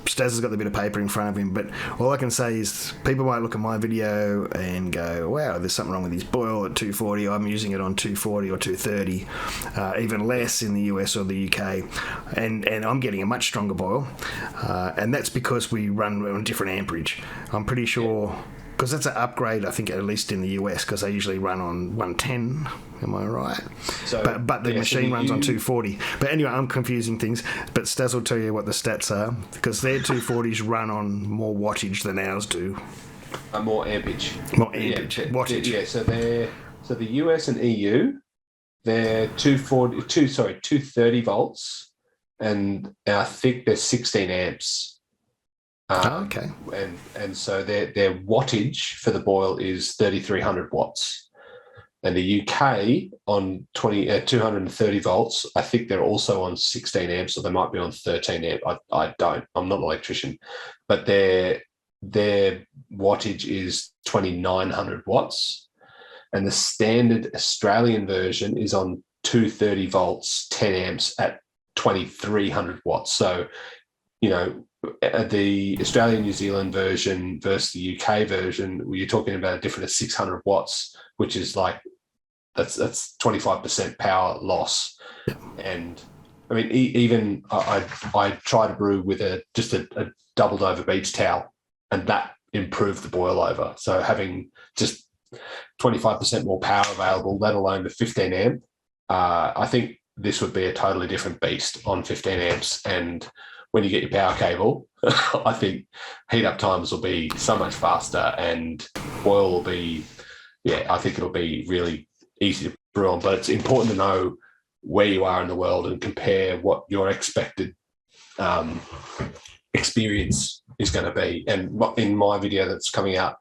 Stass has got the bit of paper in front of him, but all I can say is people might look at my video and go, wow, there's something wrong with his boil at 240. I'm using it on 240 or 230, even less in the US or the UK, and I'm getting a much stronger boil, and that's because we run on different amperage. I'm pretty sure... Because that's an upgrade, I think, at least in the US, because they usually run on 110. Am I right? So, but the machine runs on 240. But anyway, I'm confusing things. But Stass will tell you what the stats are, because their 240s run on more wattage than ours do. More ampage. Wattage. Yeah. So the US and EU, they're 230 volts, and I think they're 16 amps. Okay. And so their wattage for the boil is 3,300 watts. And the UK on 230 volts, I think they're also on 16 amps, or they might be on 13 amp. I'm not an electrician, but their wattage is 2,900 watts. And the standard Australian version is on 230 volts, 10 amps at 2,300 watts. So, the Australian New Zealand version versus the UK version, you're talking about a difference of 600 watts, which is like that's 25% power loss. And I mean, even I try to brew with just a doubled over beach towel, and that improved the boil over. So having just 25% more power available, let alone the 15 amp, I think this would be a totally different beast on 15 amps. And when you get your power cable, I think heat up times will be so much faster, and boil will be, I think it'll be really easy to brew on. But it's important to know where you are in the world and compare what your expected experience is going to be. And in my video that's coming out,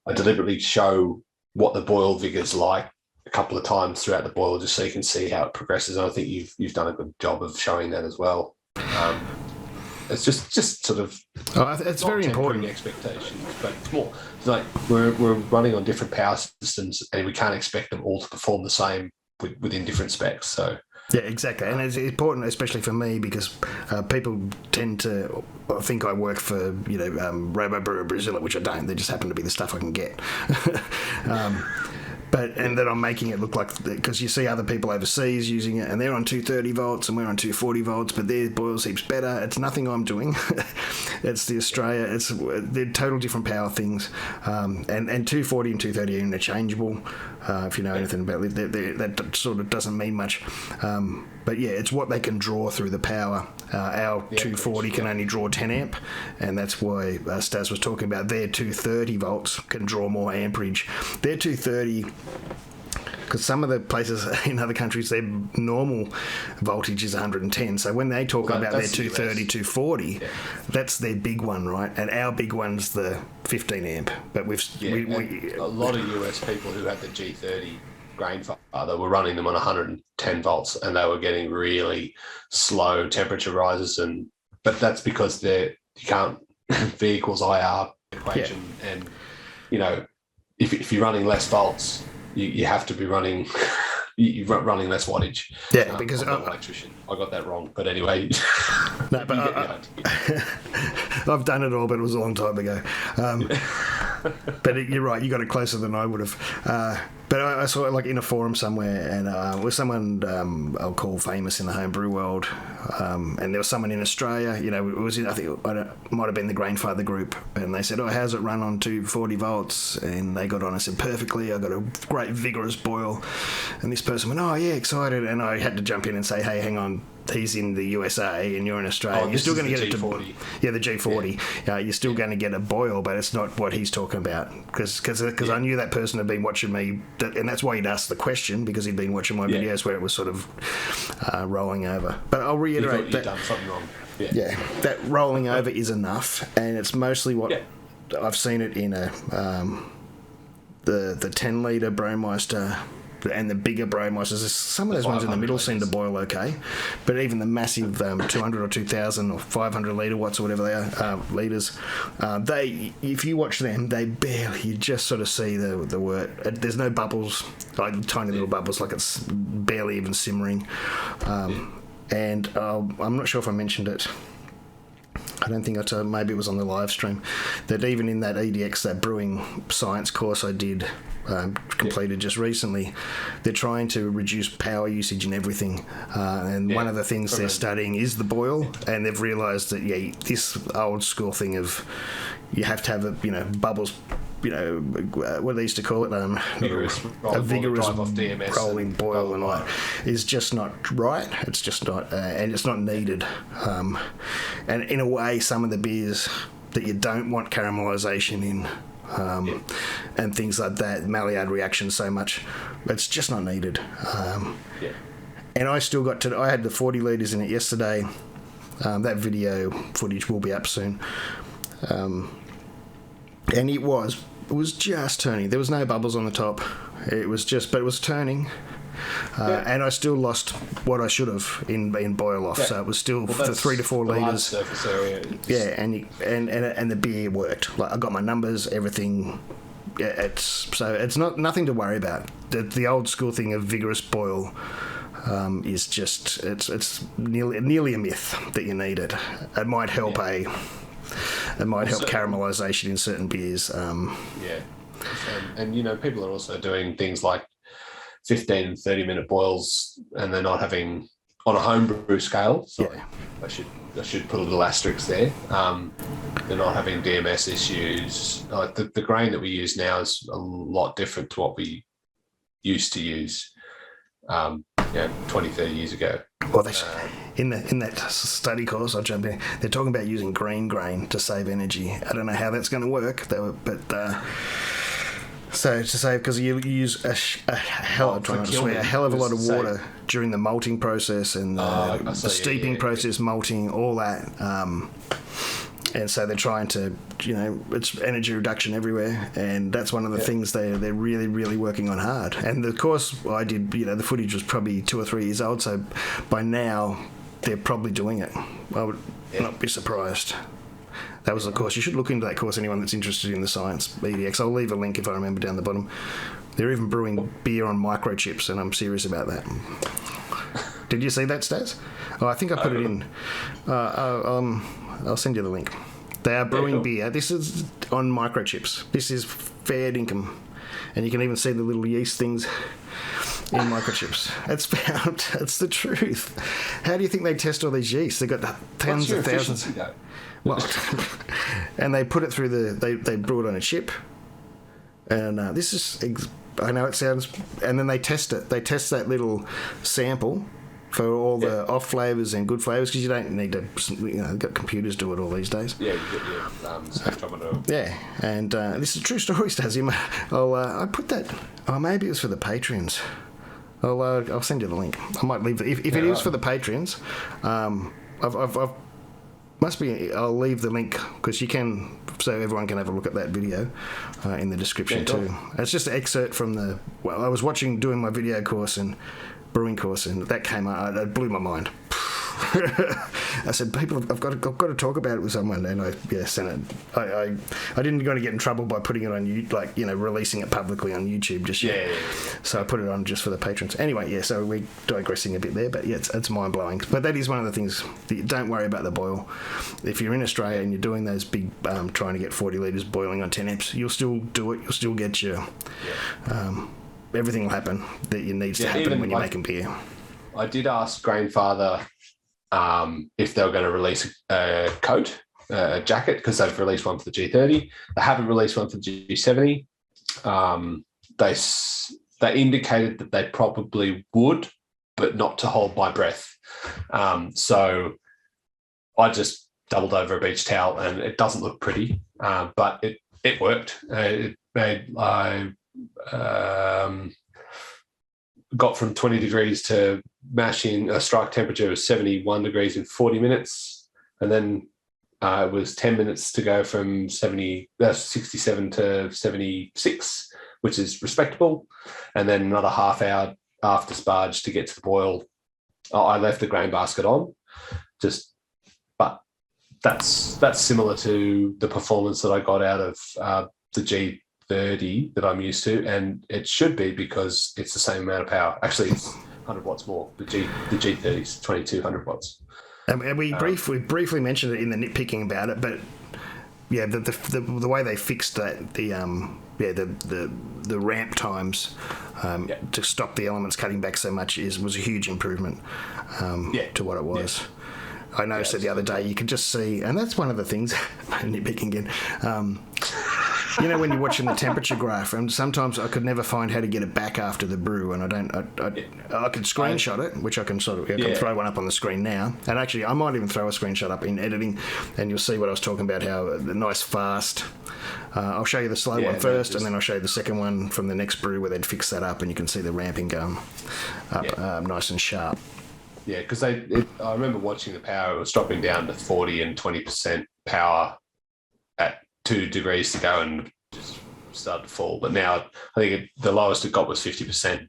I deliberately show what the boil vigor's like a couple of times throughout the boil, just so you can see how it progresses. And I think you've done a good job of showing that as well. It's just sort of it's very important expectations, but it's more it's like we're running on different power systems, and we can't expect them all to perform the same within different specs. So Yeah, exactly. And it's important, especially for me, because people tend to think I work for, Robo Brewer Brazil, which I don't. They just happen to be the stuff I can get. And then I'm making it look like, because you see other people overseas using it, and they're on 230 volts and we're on 240 volts, but their boil's heaps better. It's nothing I'm doing. It's the Australia. They're total different power things. And 240 and 230 are interchangeable. If you know anything about it, that sort of doesn't mean much. But yeah, it's what they can draw through the power. Our 240 can only draw 10 amp, and that's why Stass was talking about their 230 volts can draw more amperage. Their 230, because some of the places in other countries, their normal voltage is 110. So when they talk about their 230, 240, that's their big one, right? And our big one's the 15 amp. But a lot of US people who had the G40 Grainfather were running them on 110 volts, and they were getting really slow temperature rises. But that's because you can't V equals IR equation, and if you're running less volts, you have to be running you're running less wattage. Yeah, because I'm not an electrician. I got that wrong, but anyway. No, but I've done it all, but it was a long time ago. But you're right, you got it closer than I would have. But I saw it like in a forum somewhere, and with someone I'll call famous in the home brew world, and there was someone in Australia. It was I think it might have been the Grainfather group, and they said, "Oh, how's it run on 240 volts?" And they got on and said, "Perfectly. I got a great vigorous boil." And this person went, "Oh yeah, excited," and I had to jump in and say, "Hey, hang on. He's in the USA and you're in Australia. You're still going to get it to the G40. You're still going to get a boil, but it's not what he's talking about." Because I knew that person had been watching me, and that's why he'd asked the question, because he'd been watching my videos where it was sort of rolling over. But I'll reiterate that you've done something wrong. Yeah, that rolling over is enough, and it's mostly what I've seen it in the 10 litre Brewmeister. And the bigger Brewmeisters, some of those ones in the middle seem to boil okay, but even the massive 200 or 2000 or 500 litre watts or whatever they are, litres, if you watch them, they barely, you just sort of see the wort. There's no bubbles, like tiny little bubbles, like it's barely even simmering. And I'm not sure if I mentioned it. I don't think I told, maybe it was on the live stream, that even in that EDX, that brewing science course I did, completed just recently, they're trying to reduce power usage in everything. And one of the things they're studying is the boil, and they've realised that, this old school thing of you have to have, bubbles, what they used to call it, a vigorous rolling boil and all that, is just not right. It's just not, and it's not needed. And in a way, some of the beers that you don't want caramelisation in, and things like that, Maillard reaction so much, it's just not needed. And I still I had the 40 litres in it yesterday. That video footage will be up soon. And it was just turning. There was no bubbles on the top. But it was turning. And I still lost what I should have in boil off. So it was still the 3 to 4 litres. Surface area. And the beer worked. Like I got my numbers, everything. It's nothing to worry about. The old school thing of vigorous boil is just it's nearly a myth that you need it. It might help caramelisation in certain beers. And people are also doing things like 15 and 30-minute boils, and they're not having, on a homebrew scale, I should put a little asterisk there, they're not having DMS issues. The grain that we use now is a lot different to what we used to use 20, 30 years ago. Well, in that study course, I'll jump in, they're talking about using green grain to save energy. I don't know how that's going to work, so to save, because you use a hell of a lot of water during the malting process and the steeping process, malting, all that. And so they're trying to, it's energy reduction everywhere, and that's one of the things they're really, really working on hard. And the course I did, the footage was probably 2 or 3 years old, so by now they're probably doing it. I would not be surprised. That was the course. You should look into that course, anyone that's interested in the science, EDX. I'll leave a link if I remember down the bottom. They're even brewing beer on microchips, and I'm serious about that. Did you see that, Stass? Oh, I think I put it in. I'll send you the link. They are brewing beer. This is on microchips. This is fair dinkum. And you can even see the little yeast things in microchips. It's found. It's the truth. How do you think they test all these yeasts? They've got tens of thousands. Well, and they put it through they brew it on a chip. And this is... I know it sounds... And then they test it. They test that little sample for all the off flavours and good flavours, because you don't need to... they've got computers do it all these days. Yeah, you get your spectrometer. Yeah, and this is a true story, Stazzy. I put that... Oh, maybe it was for the Patreons. I'll send you the link. I might leave it. If it is for the Patreons, I'll leave the link, because you can, so everyone can have a look at that video in the description too. It's just an excerpt from I was doing my video course and brewing course, and that came out. It blew my mind. I said, people, I've got to talk about it with someone, and I sent it. I didn't want to get in trouble by putting it on releasing it publicly on YouTube just yet. Yeah. So I put it on just for the patrons. Anyway, so we're digressing a bit there, but it's mind blowing. But that is one of the things. Don't worry about the boil. If you're in Australia and you're doing those big, trying to get 40 litres boiling on 10 amps, you'll still do it. You'll still get your. Everything will happen that needs to happen when you're making beer. I did ask Grainfather if they were going to release a coat, a jacket, because they've released one for the G30. They haven't released one for the G70. They indicated that they probably would, but not to hold my breath. So I just doubled over a beach towel, and it doesn't look pretty, but it worked. I got from 20 degrees to mash in a strike temperature of 71 degrees in 40 minutes. And then it was 10 minutes to go from 67 to 76, which is respectable. And then another half hour after sparge to get to the boil. I left the grain basket on, but that's similar to the performance that I got out of the G30 that I'm used to, and it should be, because it's the same amount of power. Actually, it's 100 watts more. The G30 is 2200 watts. And we briefly mentioned it in the nitpicking about it, but yeah, the way they fixed that, the ramp times to stop the elements cutting back so much was a huge improvement to what it was. Yeah. I noticed it the other day. You could just see, and that's one of the things. Nitpicking again. When you're watching the temperature graph, and sometimes I could never find how to get it back after the brew, and I could screenshot it, which I can can throw one up on the screen now. And actually, I might even throw a screenshot up in editing, and you'll see what I was talking about, how the nice fast. I'll show you the slow one first, and then I'll show you the second one from the next brew where they'd fix that up, and you can see the ramping going up nice and sharp. Yeah, because I remember watching the power. It was dropping down to 40 and 20% power at 2 degrees to go, and just started to fall. But now I think the lowest it got was 50%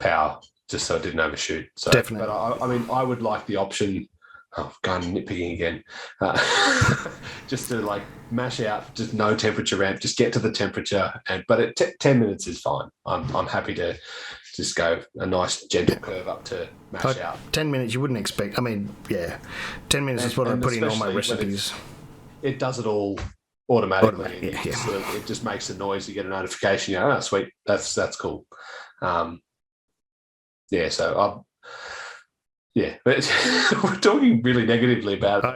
power, just so it didn't overshoot. So, definitely. But I would like the option. Oh, going nitpicking again. Just to mash out, just no temperature ramp, just get to the temperature. But at 10 minutes is fine. I'm happy to just go a nice gentle curve up to mash out. 10 minutes you wouldn't expect. 10 minutes is what I put in all my recipes. It does it all automatically. It just makes a noise. You get a notification. You go, oh, sweet, that's cool. But we're talking really negatively about it.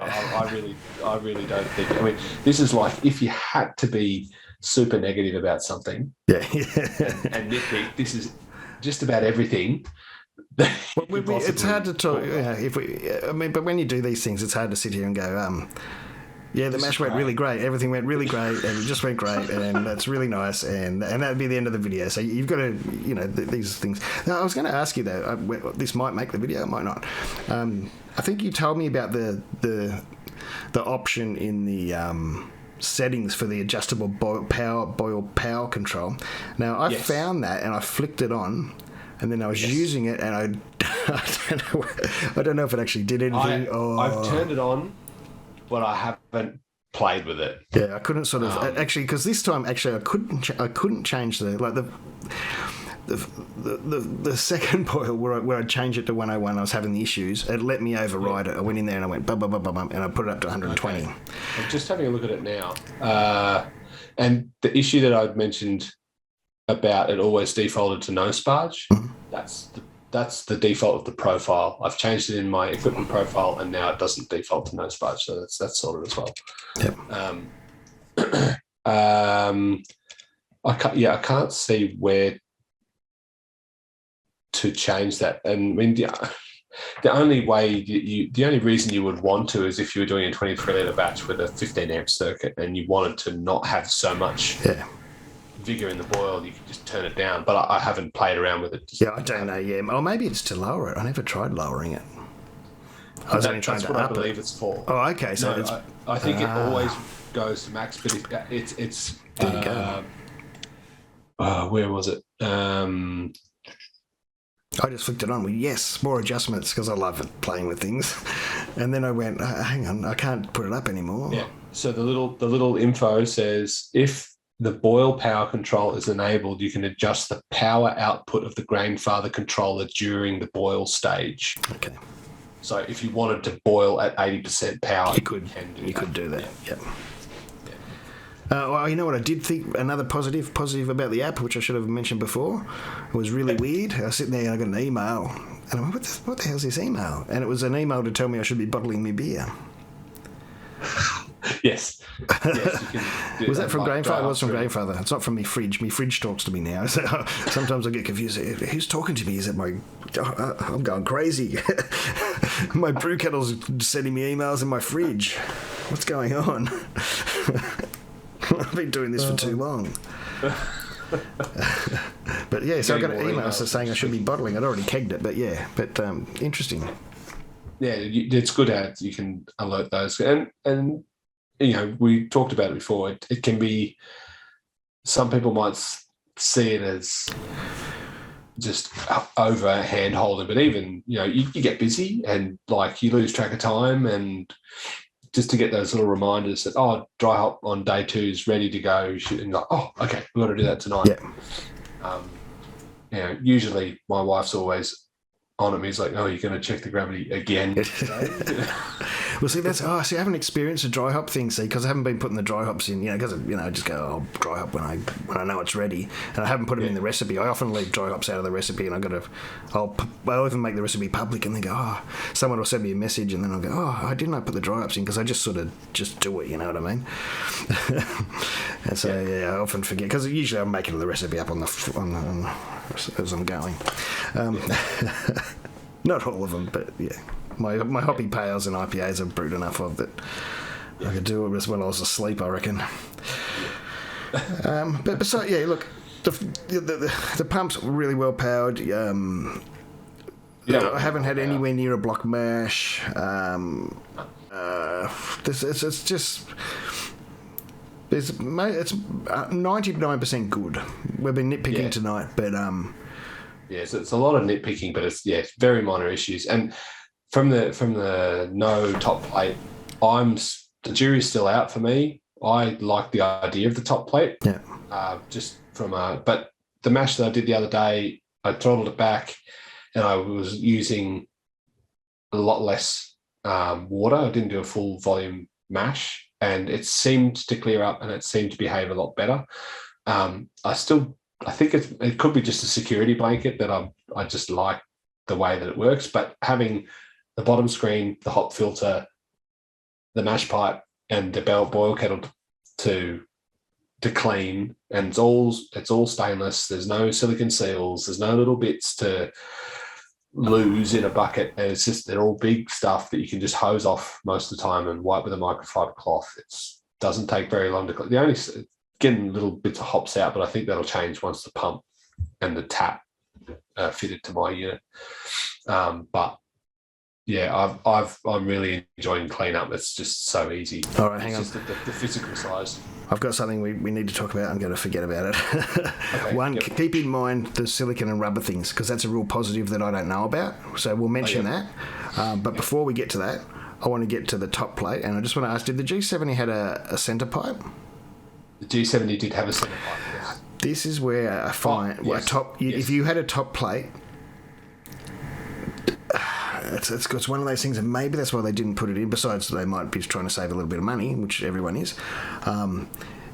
I really don't think. I mean, this is like if you had to be super negative about something, and nitpick. This is just about everything. It's hard to talk. But when you do these things, it's hard to sit here and go, the mash went really great. Everything went really great, and it just went great, and that's really nice, and that'd be the end of the video. So you've got to, these things. Now, I was going to ask you though. This might make the video, it might not. I think you told me about the option in the settings for the adjustable boil power control. Now I found that, and I flicked it on, and then I was using it, and I don't know if it actually did anything. I've turned it on, but I haven't played with it. Yeah, I couldn't sort of actually, because this time actually I couldn't change the the second boil where I changed it to 101, I was having the issues. It let me override it. I went in there and I went bum, bum, bum, bum, bum, and I put it up to 120. Okay. I'm just having a look at it now. And the issue that I'd mentioned about it always defaulted to no sparge, that's the default of the profile. I've changed it in my equipment profile, and now it doesn't default to no sparge, so that's sorted as well. Yep. I can't see where to change that. And I mean, the only reason you would want to is if you were doing a 23 litre batch with a 15 amp circuit and you wanted to not have so much vigor in the boil, you could just turn it down. But I haven't played around with it. I don't know. Yeah, or maybe it's to lower it. I never tried lowering it. I was only trying to up it. That's what I believe it's for. Oh, okay. So no, I think it always goes to max, but it's there you go. Where was it? I just flicked it on with more adjustments because I love playing with things. And then I went, hang on, I can't put it up anymore. Yeah. So the little info says if the boil power control is enabled, you can adjust the power output of the Grainfather controller during the boil stage. Okay. So if you wanted to boil at 80% power, you could do that. Yep. Well, you know what I did think, another positive about the app, which I should have mentioned before, it was really weird. I was sitting there and I got an email, and I went, what the hell's this email? And it was an email to tell me I should be bottling my beer. Yes. You can was that from Grainfather? It was from Grainfather. It's not from me fridge. My fridge talks to me now. So sometimes I get confused. Who's talking to me? Is it my... I'm going crazy. My brew kettle's sending me emails in my fridge. What's going on? I've been doing this for too long. But yeah, so I got an email saying I should be bottling. I'd already kegged it, but interesting. Yeah, it's good ads. You can alert those. And you know, we talked about it before. It can be, some people might see it as just over hand holding, but even, you know, you get busy and like you lose track of time, and just to get those little reminders that, dry hop on day 2 is ready to go. And like, okay, we've got to do that tonight. Yeah. You know, usually my wife's always on at me. He's like, you're going to check the gravity again today? Well, see, I haven't experienced a dry hop thing, because I haven't been putting the dry hops in, because, I just go, I'll dry hop when I know it's ready, and I haven't put them in the recipe. I often leave dry hops out of the recipe, and I'll even make the recipe public, and then go, someone will send me a message, and then I'll go, I didn't put the dry hops in, because I just sort of just do it, you know what I mean? And so, I often forget, because usually I'm making the recipe up on as I'm going. Not all of them, but yeah. My hoppy pales and IPAs I've brewed enough of that I could do it as well. I was asleep, I reckon. But so yeah, look, the pump's really well powered. I haven't had anywhere near a block mash. It's just. It's 99% good. We've been nitpicking tonight, but so it's a lot of nitpicking, but it's very minor issues. And from the no top plate, the jury's still out for me. I like the idea of the top plate. Yeah. But the mash that I did the other day, I throttled it back, and I was using a lot less water. I didn't do a full volume mash, and it seemed to clear up, and it seemed to behave a lot better. I think it could be just a security blanket that I just like the way that it works, but having the bottom screen, the hop filter, the mash pipe, and the boil kettle to clean, and it's all stainless. There's no silicon seals. There's no little bits to lose in a bucket, and it's just, they're all big stuff that you can just hose off most of the time and wipe with a microfiber cloth. It doesn't take very long to clean. The only getting little bits of hops out, but I think that'll change once the pump and the tap fitted to my unit. But yeah, I'm really enjoying cleanup. It's just so easy. All right, hang on. Just the physical size. I've got something we need to talk about. I'm going to forget about it. Okay, keep in mind the silicon and rubber things, because that's a real positive that I don't know about. So we'll mention that. But before we get to that, I want to get to the top plate, and I just want to ask, did the G70 had a centre pipe? The G70 did have a centre pipe, yes. This is where I find if you had a top plate, it's one of those things, and maybe that's why they didn't put it in. Besides, they might be trying to save a little bit of money, which everyone is.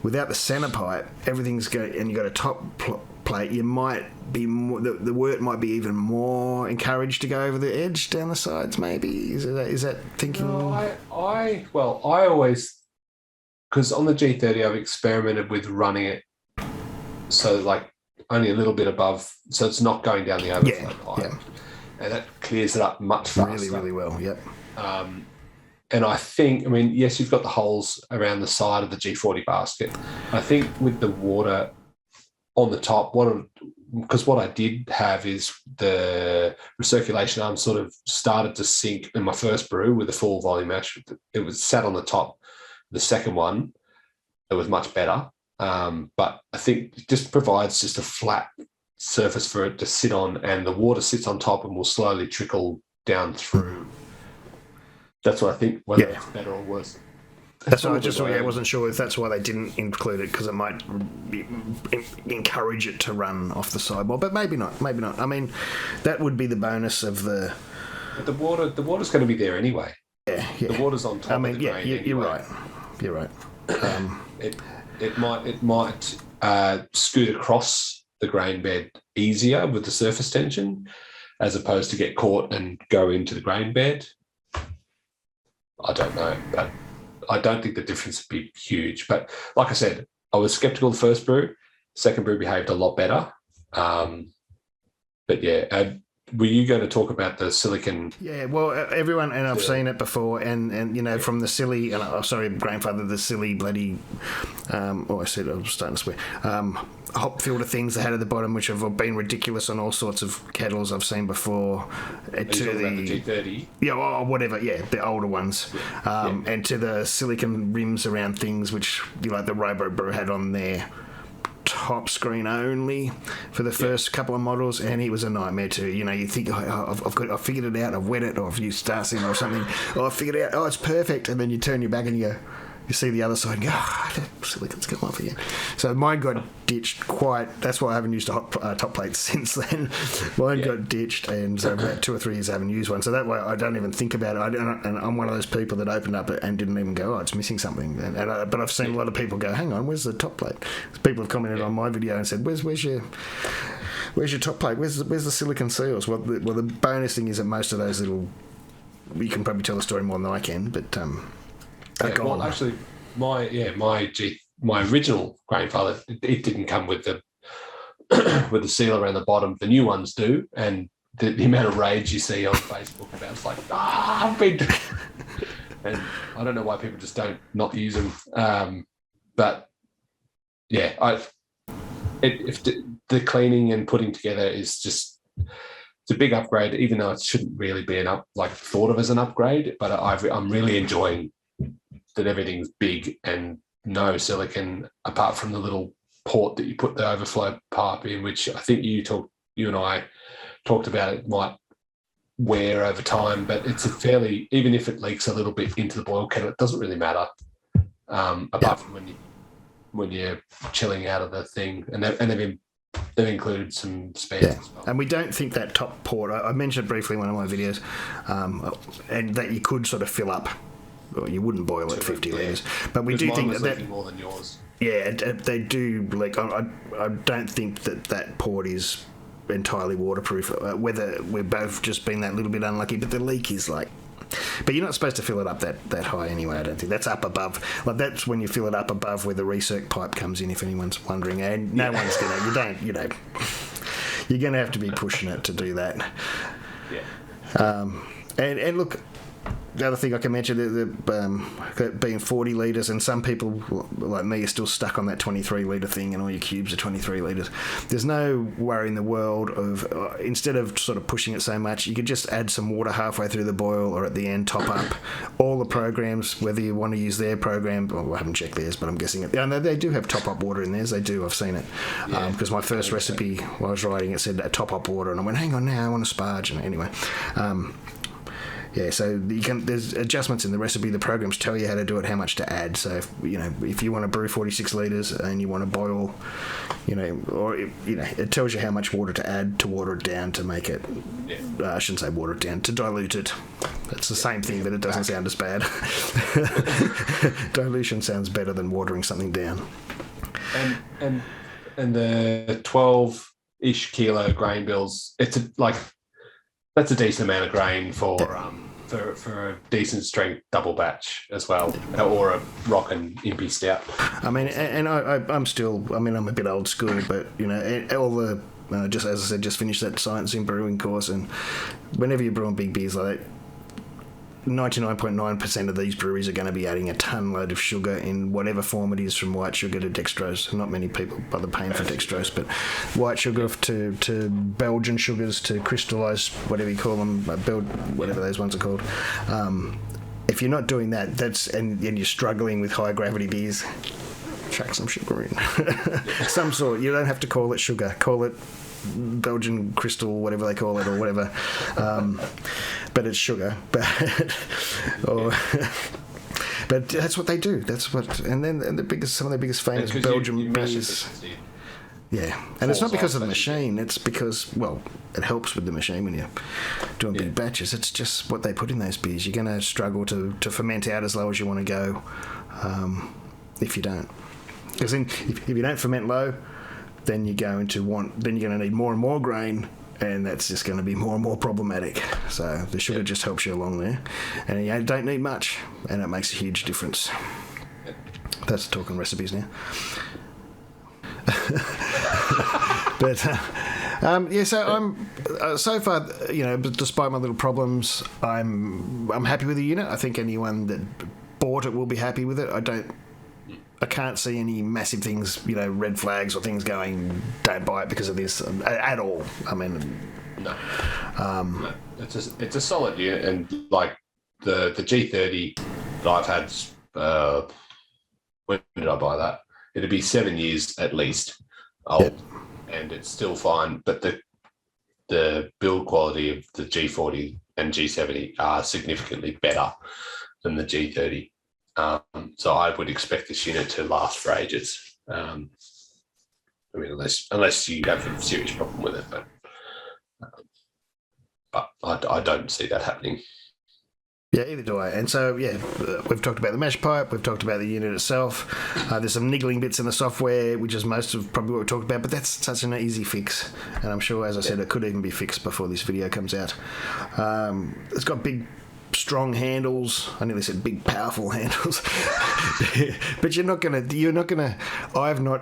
Without the centre pipe, everything's going, and you got a top plate. You might be more, the wort might be even more encouraged to go over the edge down the sides. Maybe is that thinking? No, I always, because on the G30 I've experimented with running it so like only a little bit above, so it's not going down the overflow pipe, and that clears it up much faster. Really well. Yep. And I think, I mean, yes, you've got the holes around the side of the G40 basket. I think with the water on the top, because what I did have is the recirculation arm sort of started to sink in my first brew with a full volume mash. It was sat on the top. The second one, it was much better. But I think it just provides just a flat surface for it to sit on, and the water sits on top and will slowly trickle down through. That's what I think, whether it's better or worse. That's what I wasn't sure if that's why they didn't include it, because it might encourage it to run off the sidewall, but maybe not. I mean, that would be the bonus of the... But the water's going to be there anyway. Yeah. The water's on top of the grain anyway. You're right. It might scoot across the grain bed easier with the surface tension, as opposed to get caught and go into the grain bed. I don't know, but I don't think the difference would be huge. But like I said, I was skeptical the first brew. Second brew behaved a lot better. But yeah, were you going to talk about the silicon? Yeah, well, everyone, and I've seen it before, and you know, from the silly, Grainfather, the silly bloody, I was starting to swear, hop filter things they had at the bottom, which have been ridiculous on all sorts of kettles I've seen before. Are you talking about the G30? Yeah, or whatever, yeah, the older ones. And to the silicon rims around things, which, like the Robo Brew had on there. Top screen only for the first couple of models, and it was a nightmare too. You know, you think, I've figured it out, I've wet it, or I've used Stass or something. I figured it out, it's perfect, and then you turn your back and you see the other side and go, silicon's come off again. So mine got ditched that's why I haven't used a top plate since then. Mine got ditched, and so about 2 or 3 years I haven't used one. So that way I don't even think about it. And I'm one of those people that opened up it and didn't even go, it's missing something. But I've seen a lot of people go, hang on, where's the top plate? People have commented on my video and said, where's your top plate? Where's the silicon seals? Well, the bonus thing is that most of those little, you can probably tell the story more than I can, but well, actually, my original Grainfather, it didn't come with the with the seal around the bottom. The new ones do, and the amount of rage you see on Facebook about it's like, I've been, and I don't know why people just don't not use them. But yeah, if the cleaning and putting together is just, it's a big upgrade, even though it shouldn't really be thought of as an upgrade. But I'm really enjoying that everything's big and no silicon, apart from the little port that you put the overflow pipe in, which I think you and I talked about. It might wear over time, but it's even if it leaks a little bit into the boil kettle, it doesn't really matter. Apart from when you're chilling out of the thing, and they've included some spares as well. And we don't think that top port, I mentioned briefly in one of my videos, and that you could sort of fill up. Well, you wouldn't boil at 50 litres, but we do think that more than yours. Yeah, they do leak. I don't think that port is entirely waterproof. Whether we've both just been that little bit unlucky, but the leak is like. But you're not supposed to fill it up that high anyway. I don't think that's up above. Like that's when you fill it up above where the recirc pipe comes in. If anyone's wondering, and no one's gonna. You're gonna have to be pushing it to do that. Yeah. And look. The other thing I can mention, the being 40 litres, and some people like me are still stuck on that 23 litre thing, and all your cubes are 23 litres. There's no worry in the world of, instead of sort of pushing it so much, you could just add some water halfway through the boil or at the end, top up all the programs, whether you want to use their program. Well, I haven't checked theirs, but I'm guessing it. No, they do have top up water in theirs. They do. I've seen it. Because my first recipe, while I was writing, it said top up water, and I went, hang on now, I want a sparge. And anyway, Yeah, so there's adjustments in the recipe. The programs tell you how to do it, how much to add. So if you want to brew 46 litres and you want to boil, it tells you how much water to add to water it down to make it. Yeah. I shouldn't say water it down, to dilute it. It's the same thing, but it doesn't sound as bad. Dilution sounds better than watering something down. And the 12-ish kilo grain bills, that's a decent amount of grain for a decent strength double batch as well, or a rockin' impy stout. I mean, and I'm a bit old school, but all the just as I said, just finished that science in brewing course, and whenever you're brewing big beers like that, 99.9% of these breweries are going to be adding a ton load of sugar in whatever form it is, from white sugar to dextrose. Not many people bother paying for dextrose, but white sugar to Belgian sugars to crystallised, whatever you call them, whatever those ones are called. If you're not doing that, and you're struggling with high gravity beers, chuck some sugar in. Some sort. You don't have to call it sugar. Call it Belgian crystal, whatever they call it, or whatever. But it's sugar. But that's what they do. That's what. And then some of the biggest famous Belgian beers. Yeah, and it's not because of the machine. It's because, it helps with the machine when you're doing big batches. It's just what they put in those beers. You're going to struggle to ferment out as low as you want to go if you don't. Because then, if you don't ferment low, then you're going to need more and more grain, and that's just going to be more and more problematic. So the sugar just helps you along there, and you don't need much, and it makes a huge difference. That's talking recipes now. But so I'm so far, despite my little problems, I'm happy with the unit. I think anyone that bought it will be happy with it. I can't see any massive things, red flags or things going, don't buy it because of this at all. I mean, no. No. It's a solid unit, and like the G30 that I've had. When did I buy that? It'd be 7 years at least old, and it's still fine. But the build quality of the G40 and G70 are significantly better than the G30. So I would expect this unit to last for ages. Unless you have a serious problem with it, but I don't see that happening. Yeah, either do I. And so, we've talked about the mesh pipe, we've talked about the unit itself. There's some niggling bits in the software, which is most of probably what we talked about, but that's such an easy fix. And I'm sure, as I said, it could even be fixed before this video comes out. It's got big, strong handles. I nearly said big, powerful handles. But you're not gonna. I've not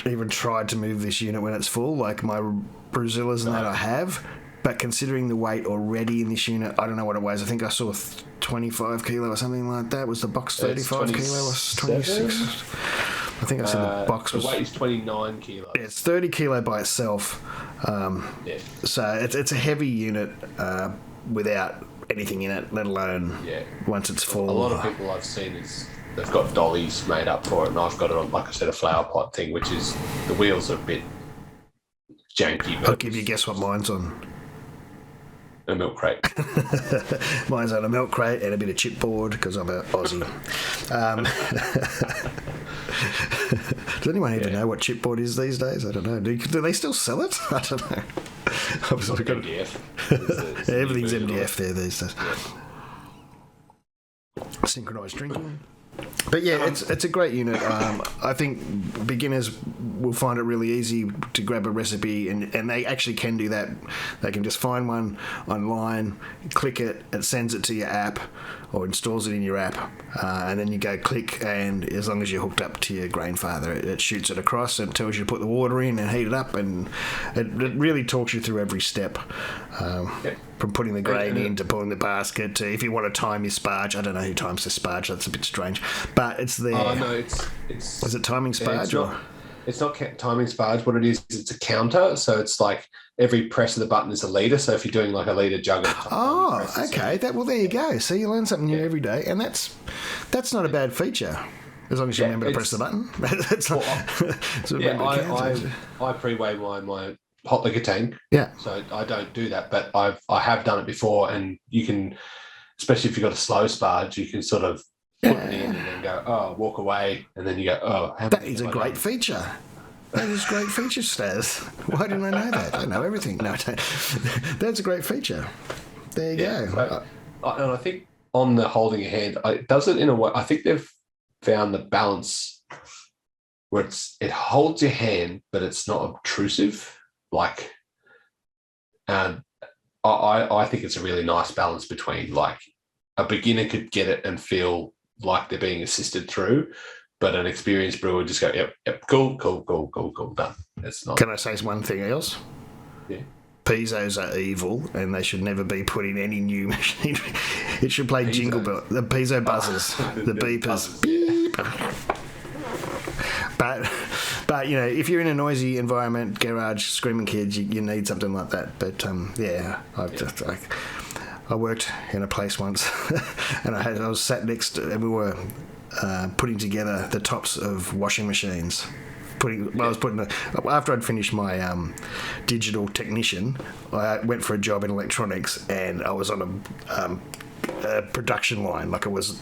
even tried to move this unit when it's full, like my Brewzillas and that I have. But considering the weight already in this unit, I don't know what it weighs. I think I saw 25 kilo or something like that. Was the box 35 kilo or 26? I think I said the box was... The weight is 29 kilos. Yeah, it's 30 kilo by itself. So it's a heavy unit without anything in it, let alone once it's full. A lot of people I've seen they've got dollies made up for it, and I've got it on, like I said, a flower pot thing, which is, the wheels are a bit janky. But I'll give you a guess what mine's on. A milk crate. Mine's on a milk crate and a bit of chipboard because I'm an Aussie. Does anyone even know what chipboard is these days? I don't know. Do they still sell it? I don't know. MDF. Everything's MDF there these days. Yeah. Synchronised drinking. But it's a great unit. I think beginners will find it really easy to grab a recipe, and they actually can do that. They can just find one online, click it sends it to your app, or installs it in your app, and then you go click, and as long as you're hooked up to your Grainfather, it shoots it across and tells you to put the water in and heat it up, and it really talks you through every step. From putting the grain in to pulling the basket to if you want to time your sparge. I don't know who times the sparge. That's a bit strange, but it's there. Oh no, it's is it timing sparge It's not timing sparge. What it is, it's a counter. So it's like every press of the button is a litre. So if you're doing like a litre jug at a time. Oh, okay. There you go. So you learn something new every day, and that's not a bad feature. As long as you remember to press the button. I pre-weigh my hot liquor tank. Yeah. So I don't do that, but I have done it before, and you can especially if you've got a slow sparge, you can sort of put it in and then go, oh, walk away, and then you go, oh, how that is a great feature. That is a great feature, Stass. Why didn't I know that? I know everything. No, I don't. That's a great feature. There you go. So, and I think on the holding your hand, it does it in a way. I think they've found the balance where it holds your hand, but it's not obtrusive. Like, I think it's a really nice balance between, like, a beginner could get it and feel like they're being assisted through, but an experienced brewer would just go, yep, cool, done. It's not. Can I say one thing else? Yeah. Piezos are evil, and they should never be put in any new machine. It should play jingle bell, the piezo buzzers, the beepers. Beep. But you know, if you're in a noisy environment, garage, screaming kids, you need something like that. But I worked in a place once, and I was sat next to, and we were putting together the tops of washing machines. After I'd finished my digital technician, I went for a job in electronics, and I was on a production line, like I was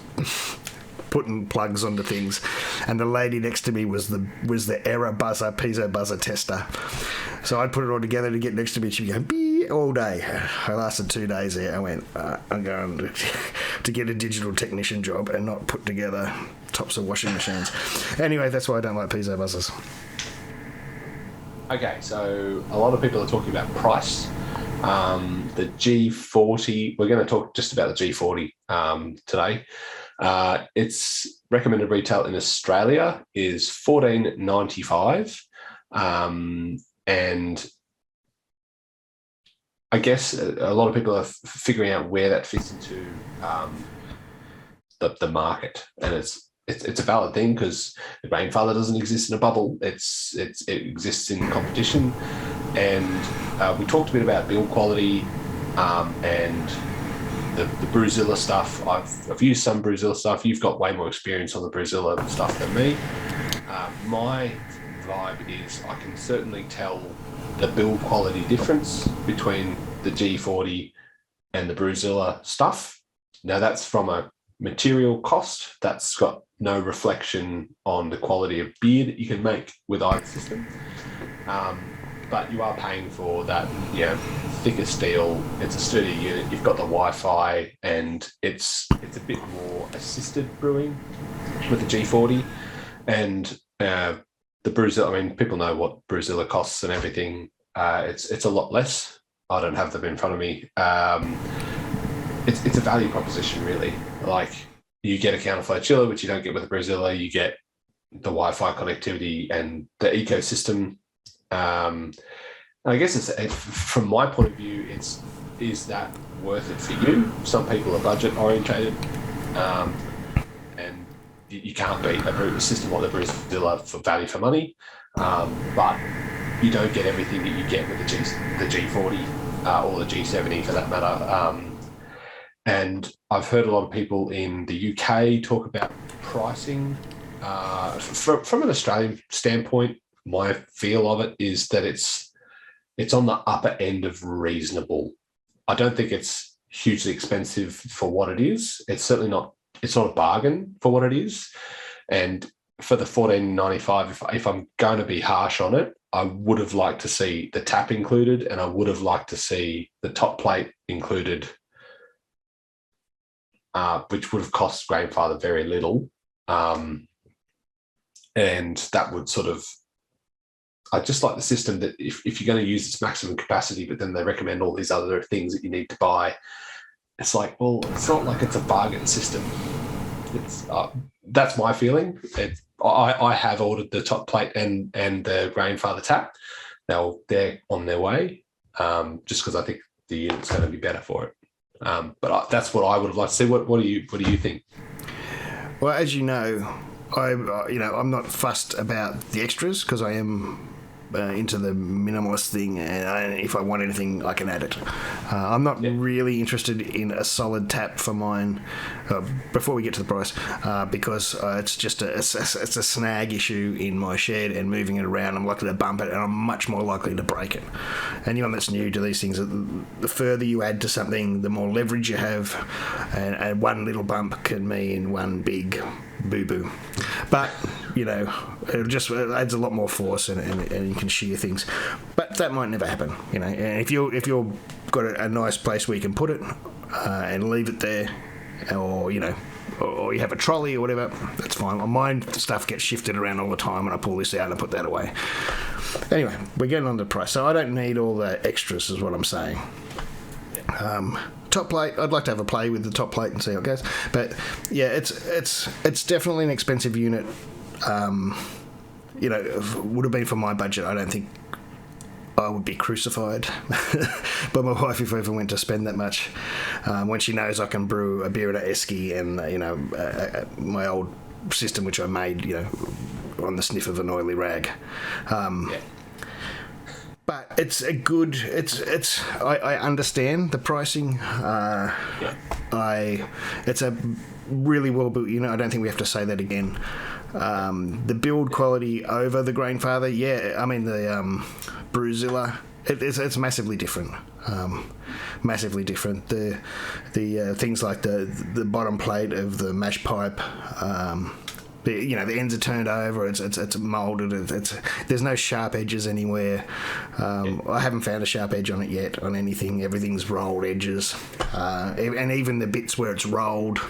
putting plugs onto things, and the lady next to me was the error buzzer, piezo buzzer tester. So I'd put it all together to get next to me. She'd go beep all day. I lasted 2 days there. I went, I'm going to get a digital technician job and not put together tops of washing machines. Anyway, that's why I don't like piezo buzzers. Okay, so a lot of people are talking about price. The G40, we're going to talk just about the G40 today. Its recommended retail in Australia is $14.95, and I guess a lot of people are figuring out where that fits into the market, and it's a valid thing because the Grainfather doesn't exist in a bubble. It exists in competition, and we talked a bit about build quality and the Brewzilla stuff. I've used some Brewzilla stuff. You've got way more experience on the Brewzilla stuff than me. My vibe is I can certainly tell the build quality difference between the G40 and the Brewzilla stuff. Now that's from a material cost. That's got no reflection on the quality of beer that you can make with either system. But you are paying for that, thicker steel. It's a sturdier unit. You've got the Wi-Fi, and it's a bit more assisted brewing with the G40. And the Brewzilla, I mean, people know what Brewzilla costs and everything. It's a lot less. I don't have them in front of me. It's a value proposition, really. Like, you get a counterflow chiller, which you don't get with the Brewzilla. You get the Wi-Fi connectivity and the ecosystem. I guess from my point of view, is that worth it for you? Some people are budget orientated, and you can't beat a system like the Brewzilla for value for money, but you don't get everything that you get with the G40 or the G70 for that matter. And I've heard a lot of people in the UK talk about pricing. From an Australian standpoint, my feel of it is that it's on the upper end of reasonable. I don't think it's hugely expensive for what it is. It's certainly not. It's not a bargain for what it is. And for the $14.95, if I'm going to be harsh on it, I would have liked to see the tap included, and I would have liked to see the top plate included, which would have cost Grainfather very little. And that would sort of, I just like the system that if you're going to use its maximum capacity, but then they recommend all these other things that you need to buy, it's like, well, it's not like it's a bargain system. It's that's my feeling. I have ordered the top plate and the Grainfather tap. They're on their way, just because I think the unit's going to be better for it. But that's what I would have liked to see. What do you think? Well, as you know, I'm not fussed about the extras because I am into the minimalist thing, and if I want anything, I can add it. I'm not really interested in a solid tap for mine. Before we get to the price, because it's just it's a snag issue in my shed, and moving it around, I'm likely to bump it, and I'm much more likely to break it. Anyone that's new to these things, the further you add to something, the more leverage you have, and one little bump can mean one big boo-boo. But it adds a lot more force, and you can shear things. But that might never happen, And if you've got a nice place where you can put it and leave it there, or you have a trolley or whatever, that's fine. Mine stuff gets shifted around all the time, and I pull this out and I put that away. Anyway, we're getting on to the price. So I don't need all the extras, is what I'm saying. Top plate, I'd like to have a play with the top plate and see how it goes. But yeah, it's definitely an expensive unit. Would have been for my budget. I don't think I would be crucified by my wife if I ever went to spend that much. When she knows I can brew a beer at a esky, and my old system which I made, on the sniff of an oily rag. But it's a good. I understand the pricing. It's a really well built unit. I don't think we have to say that again. The build quality over the Grainfather, the Brewzilla, it's massively different. Massively different. The things like the bottom plate of the mash pipe. The ends are turned over. It's moulded. There's no sharp edges anywhere. I haven't found a sharp edge on it yet on anything. Everything's rolled edges, and even the bits where it's rolled,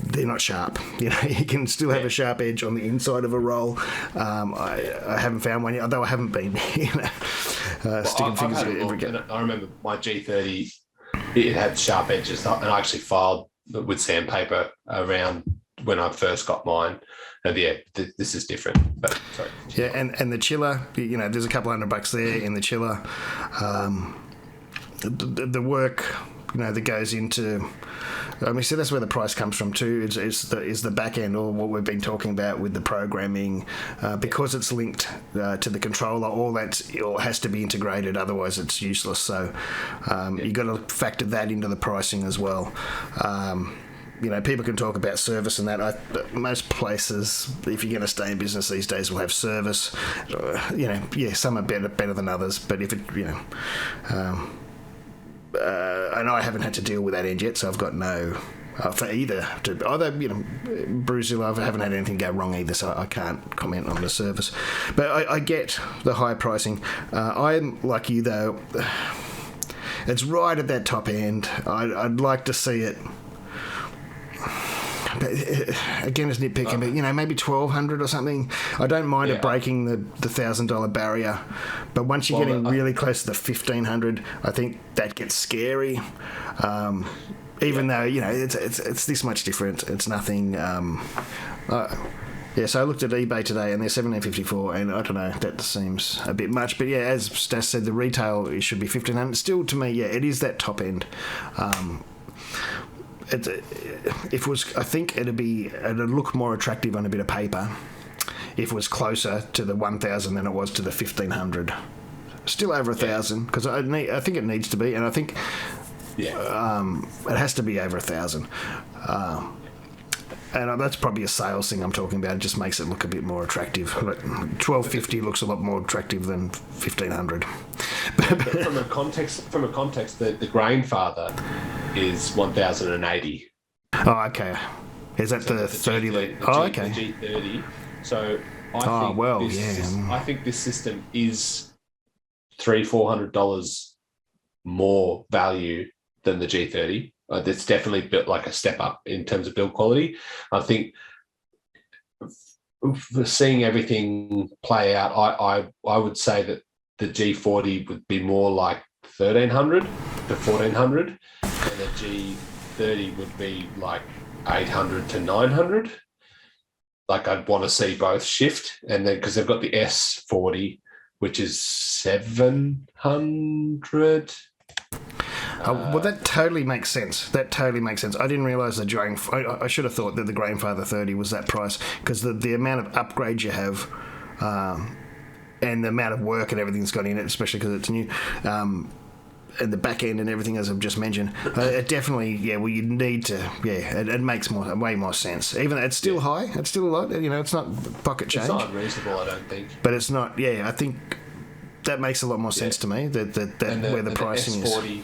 they're not sharp. You can still have a sharp edge on the inside of a roll. I haven't found one yet, although I haven't been sticking fingers every go. I remember my G30. It had sharp edges, and I actually filed with sandpaper around when I first got mine. And this is different. But sorry. Yeah, and the chiller, there's a couple $100 there in the chiller. The work, that goes into. So that's where the price comes from too. Is the back end, or what we've been talking about with the programming, because it's linked to the controller. All that has to be integrated, otherwise it's useless. So you've got to factor that into the pricing as well. People can talk about service and that. Most places, if you're going to stay in business these days, will have service. Some are better than others. But if it, and I haven't had to deal with that end yet, so I've got no for either. Brewzilla, I haven't had anything go wrong either, so I can't comment on the service. But I get the high pricing. I'm like you though. It's right at that top end. I'd like to see it. But again, it's nitpicking, but maybe $1,200 or something. I don't mind it breaking the $1,000 barrier, but once you're getting really close to the $1,500, I think that gets scary. Even though it's this much different, it's nothing. So I looked at eBay today, and they're $1,754, and I don't know, that seems a bit much. But as Stass said, the retail it should be $1,500. Still, to me, it is that top end. I think it'd look more attractive on a bit of paper if it was closer to the 1,000 than it was to the 1,500. Still over 1,000, because I think it needs to be, and I think it has to be over 1,000. And that's probably a sales thing I'm talking about. It just makes it look a bit more attractive. $1,250 looks a lot more attractive than $1,500. From a context, the Grainfather is 1,080. Oh, okay. Is that the 30? The okay. The G30. So I think this system is $300-$400 more value than the G30. It's definitely built like a step up in terms of build quality. I think for seeing everything play out, I would say that the G40 would be more like 1,300 to 1,400, and the G30 would be like 800 to 900. Like I'd want to see both shift, and then because they've got the S40, which is 700. Well, that totally makes sense. I didn't realise I should have thought that the Grainfather 30 was that price, because the amount of upgrades you have and the amount of work and everything's gone in it, especially because it's new. And the back end and everything, as I've just mentioned, it definitely, well, you need to, it makes way more sense. Even though it's still high, it's still a lot, it's not pocket change. It's not unreasonable, I don't think. But it's not, I think that makes a lot more sense to me, that where the pricing the S40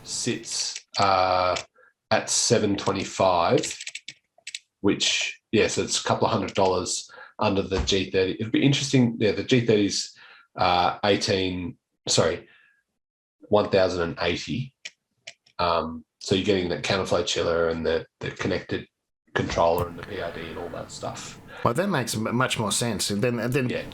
sits at $725, which, so it's a couple of $100 under the G30. It'd be interesting, the G30's 1080. So you're getting that counterflow chiller and the connected controller and the PID and all that stuff. Well, that makes much more sense. And then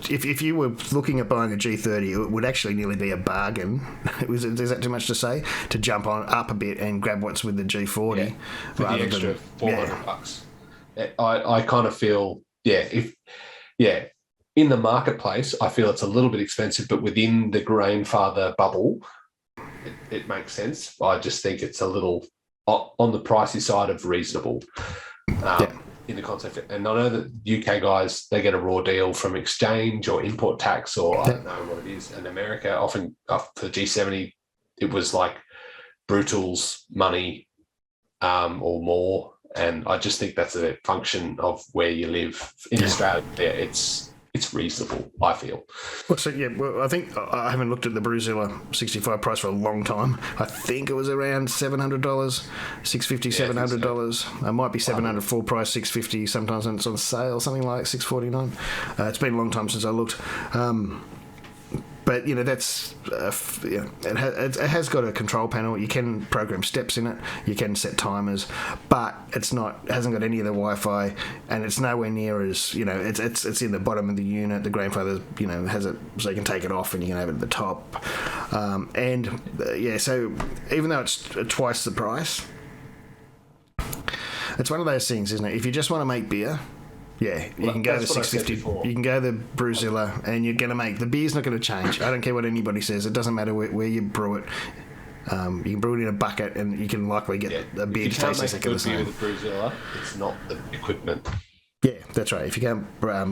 if you were looking at buying a G30, it would actually nearly be a bargain. Is that too much to say? To jump on up a bit and grab what's with the G40 for the extra $400. I kind of feel in the marketplace, I feel it's a little bit expensive, but within the Grainfather bubble, it makes sense. I just think it's a little on the pricey side of reasonable in the concept. And I know that UK guys, they get a raw deal from exchange or import tax, or I don't know what it is. In America, often for G70, it was like Brutal's money or more. And I just think that's a function of where you live. In Australia, it's reasonable, I feel. Well, I think I haven't looked at the Brewzilla 65 price for a long time. I think it was around $700, $650, $700. It might be $700 full price, $650 sometimes when it's on sale, something like $649. It's been a long time since I looked. But that's it has got a control panel. You can program steps in it. You can set timers, but it hasn't got any of the Wi-Fi, and it's nowhere near as it's in the bottom of the unit. The Grainfather has it so you can take it off and you can have it at the top. So even though it's twice the price, it's one of those things, isn't it? If you just want to make beer. You can go the 650. You can go the Brewzilla, and you're going to make the beer's not going to change. I don't care what anybody says. It doesn't matter where you brew it. You can brew it in a bucket, and you can likely get a beer to taste exactly the same. With the Brewzilla, it's not the equipment. Yeah, that's right. If you can't,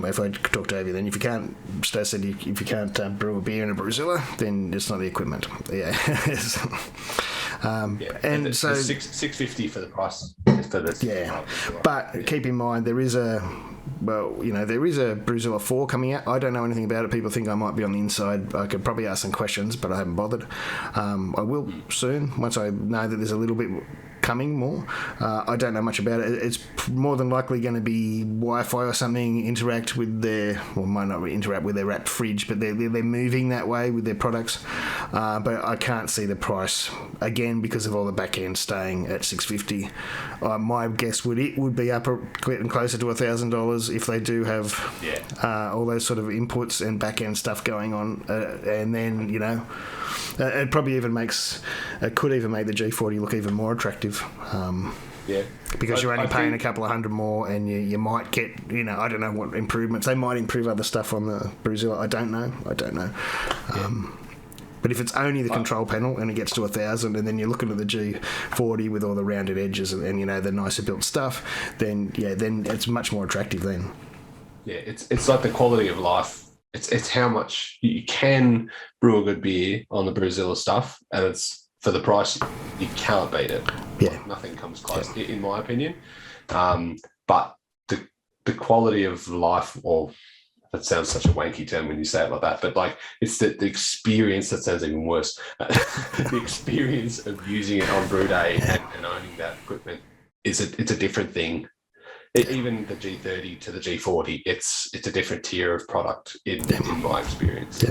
if I talk to Avi, then if you can't, Stass said if you can't brew a beer in a Brewzilla, then it's not the equipment. Yeah. And so $650 for the price. But keep in mind there is a Brewzilla 4 coming out. I don't know anything about it. People think I might be on the inside. I could probably ask some questions, but I haven't bothered. I will soon once I know that there's a little bit coming more. I don't know much about it. It's more than likely going to be Wi-Fi or something, interact with might not interact with their wrapped fridge, but they're moving that way with their products. But I can't see the price again because of all the back end staying at $650. My guess would be up getting closer to $1,000 if they do have all those sort of inputs and back end stuff going on, and then it probably could even make the G40 look even more attractive. Because you're only paying a couple of $100 more, and you might get, I don't know what improvements. They might improve other stuff on the Brewzilla. I don't know. But if it's only the control panel and it gets to 1,000, and then you're looking at the G40 with all the rounded edges and the nicer built stuff, then it's much more attractive then. Yeah, it's like the quality of life. It's how much you can brew a good beer on the Brewzilla stuff, and it's for the price you can't beat it. Yeah, nothing comes close, in my opinion. But the quality of life, or that sounds such a wanky term when you say it like that, but it's the experience that sounds even worse. The experience of using it on brew day and owning that equipment it's a different thing. Even the G30 to the G40, it's a different tier of product in my experience.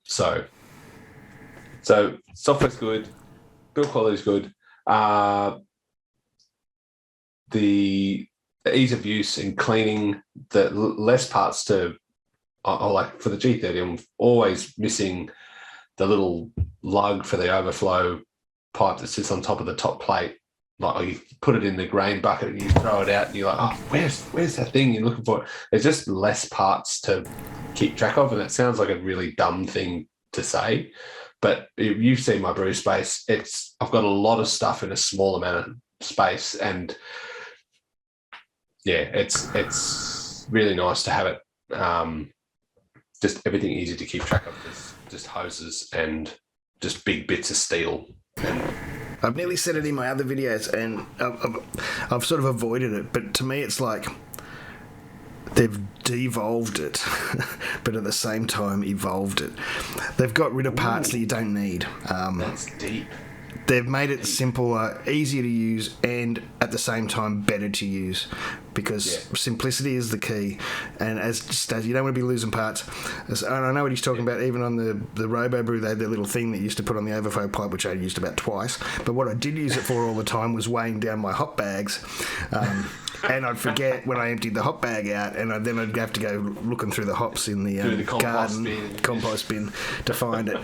So software's good, build quality's good. The ease of use and cleaning, the less parts to, like for the G30, I'm always missing the little lug for the overflow pipe that sits on top of the top plate. Like you put it in the grain bucket and you throw it out and you're like, oh, where's that thing you're looking for? There's just less parts to keep track of, and it sounds like a really dumb thing to say, but you've seen my brew space. I've got a lot of stuff in a small amount of space, and yeah, it's really nice to have it. just everything easy to keep track of. Just hoses and just big bits of steel. And I've nearly said it in my other videos, and I've sort of avoided it, but to me it's like they've devolved it, but at the same time evolved it. They've got rid of parts that you don't need. That's deep. They've made it simpler, easier to use, and at the same time better to use, because simplicity is the key. And as you don't want to be losing parts. And I know what he's talking about. Even on the Robo Brew, they had their little thing that used to put on the overflow pipe, which I used about twice. But what I did use it for all the time was weighing down my hop bags. And I'd forget when I emptied the hop bag out, and then I'd have to go looking through the hops in the compost bin to find it.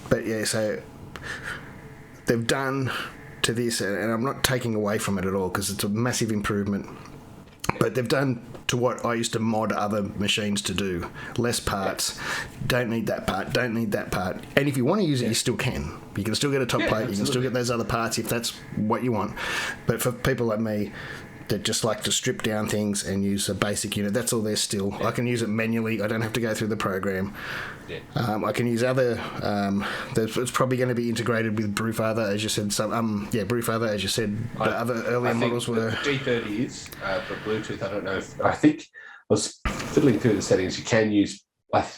But yeah, so they've done to this, and I'm not taking away from it at all because it's a massive improvement, but they've done to what I used to mod other machines to do. Less parts, don't need that part, don't need that part. And if you want to use it, you still can. You can still get a top plate, you can still get those other parts if that's what you want. But for people like me that just like to strip down things and use a basic unit, that's all there still. I can use it manually, I don't have to go through the program. I can use other it's probably going to be integrated with Brewfather, as you said. Brewfather, as you said, the other earlier models were. The G40 is for Bluetooth. I don't know I think I was fiddling through the settings. You can use,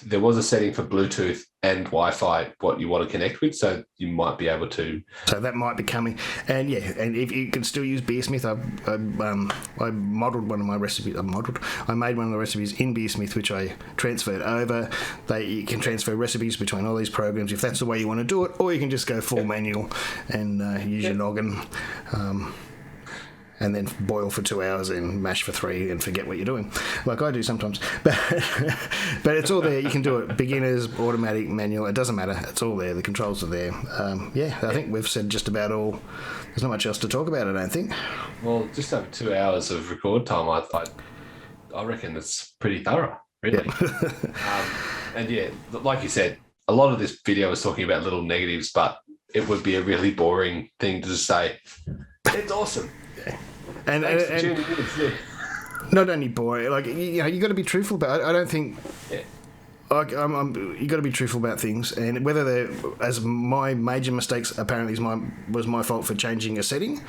there was a setting for Bluetooth and Wi-Fi, what you want to connect with, so you might be able to. So that might be coming. And and if you can still use Beersmith, I modelled one of my recipes. I made one of the recipes in Beersmith, which I transferred over. You can transfer recipes between all these programs if that's the way you want to do it, or you can just go full manual and use your noggin. And then boil for 2 hours and mash for 3 and forget what you're doing, like I do sometimes. But it's all there. You can do it. Beginners, automatic, manual. It doesn't matter. It's all there. The controls are there. I think we've said just about all. There's not much else to talk about, I don't think. Well, just over 2 hours of record time, I reckon it's pretty thorough, really. And like you said, a lot of this video is talking about little negatives, but it would be a really boring thing to just say, it's awesome. And not only boring, like you got to be truthful about it. I don't think. You got to be truthful about things, and whether they're, as my major mistakes apparently was my fault for changing a setting.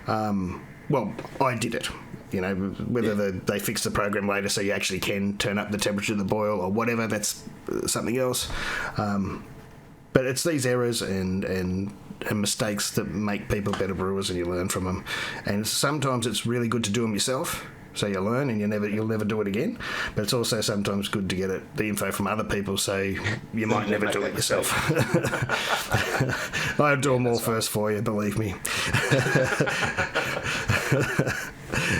Well, I did it. Whether they fix the program later so you actually can turn up the temperature of the boil or whatever, that's something else. But it's these errors and mistakes that make people better brewers, and you learn from them. And sometimes it's really good to do them yourself, so you learn and you'll never do it again. But it's also sometimes good to get the info from other people, so you might never do it yourself. I'll do them all first for you, believe me.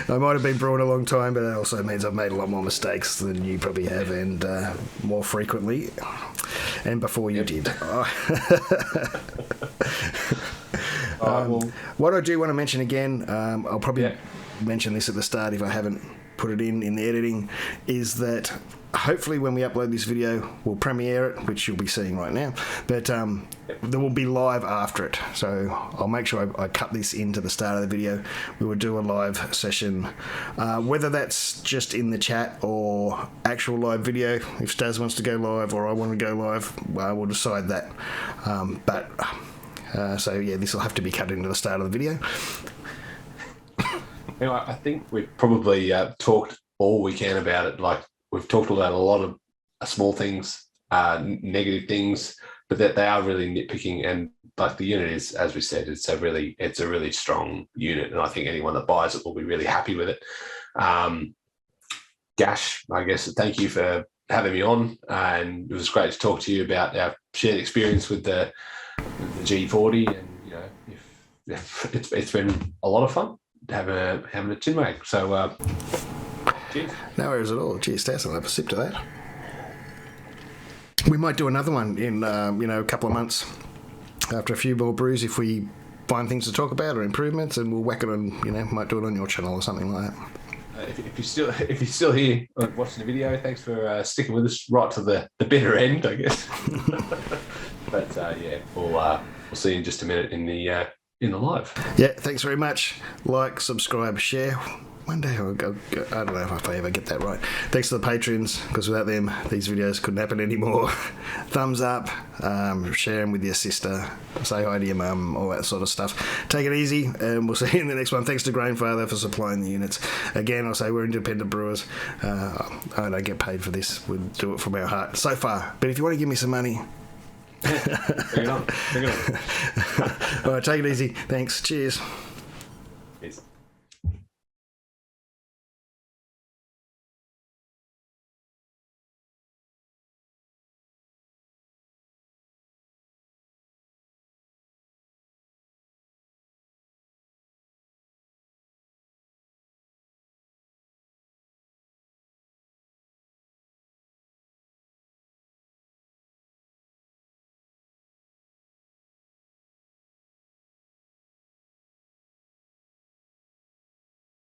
I might have been brewing a long time, but it also means I've made a lot more mistakes than you probably have, and more frequently, and before you did. What I do want to mention again, I'll probably mention this at the start if I haven't put it in the editing, is that hopefully when we upload this video, we'll premiere it, which you'll be seeing right now, but there will be live after it. So I'll make sure I cut this into the start of the video. We will do a live session, whether that's just in the chat or actual live video. If Stass wants to go live or I want to go live, we'll decide that. This will have to be cut into the start of the video. Anyway, I think we've probably talked all we can about it. Like, we've talked about a lot of small things, negative things, but that they are really nitpicking. And like the unit is, as we said, it's a really strong unit, and I think anyone that buys it will be really happy with it. Gash, I guess, thank you for having me on, and it was great to talk to you about our shared experience with the G40, and it's been a lot of fun having a chin wag. So cheers. No worries at all. Cheers, Stass. I'll have a sip to that. We might do another one in a couple of months after a few more brews if we find things to talk about or improvements, and we'll whack it on. Might do it on your channel or something like that. If you're still here watching the video, thanks for sticking with us right to the bitter end, I guess. But we'll see you in just a minute in the live. Yeah, thanks very much. Like, subscribe, share. One day I'll go, I don't know if I ever get that right. Thanks to the patrons, because without them, these videos couldn't happen anymore. Thumbs up, share them with your sister, say hi to your mum, all that sort of stuff. Take it easy, and we'll see you in the next one. Thanks to Grainfather for supplying the units. Again, I'll say we're independent brewers. I don't get paid for this. We do it from our heart so far. But if you want to give me some money... Bring it on. All right, take it easy. Thanks. Cheers. Peace.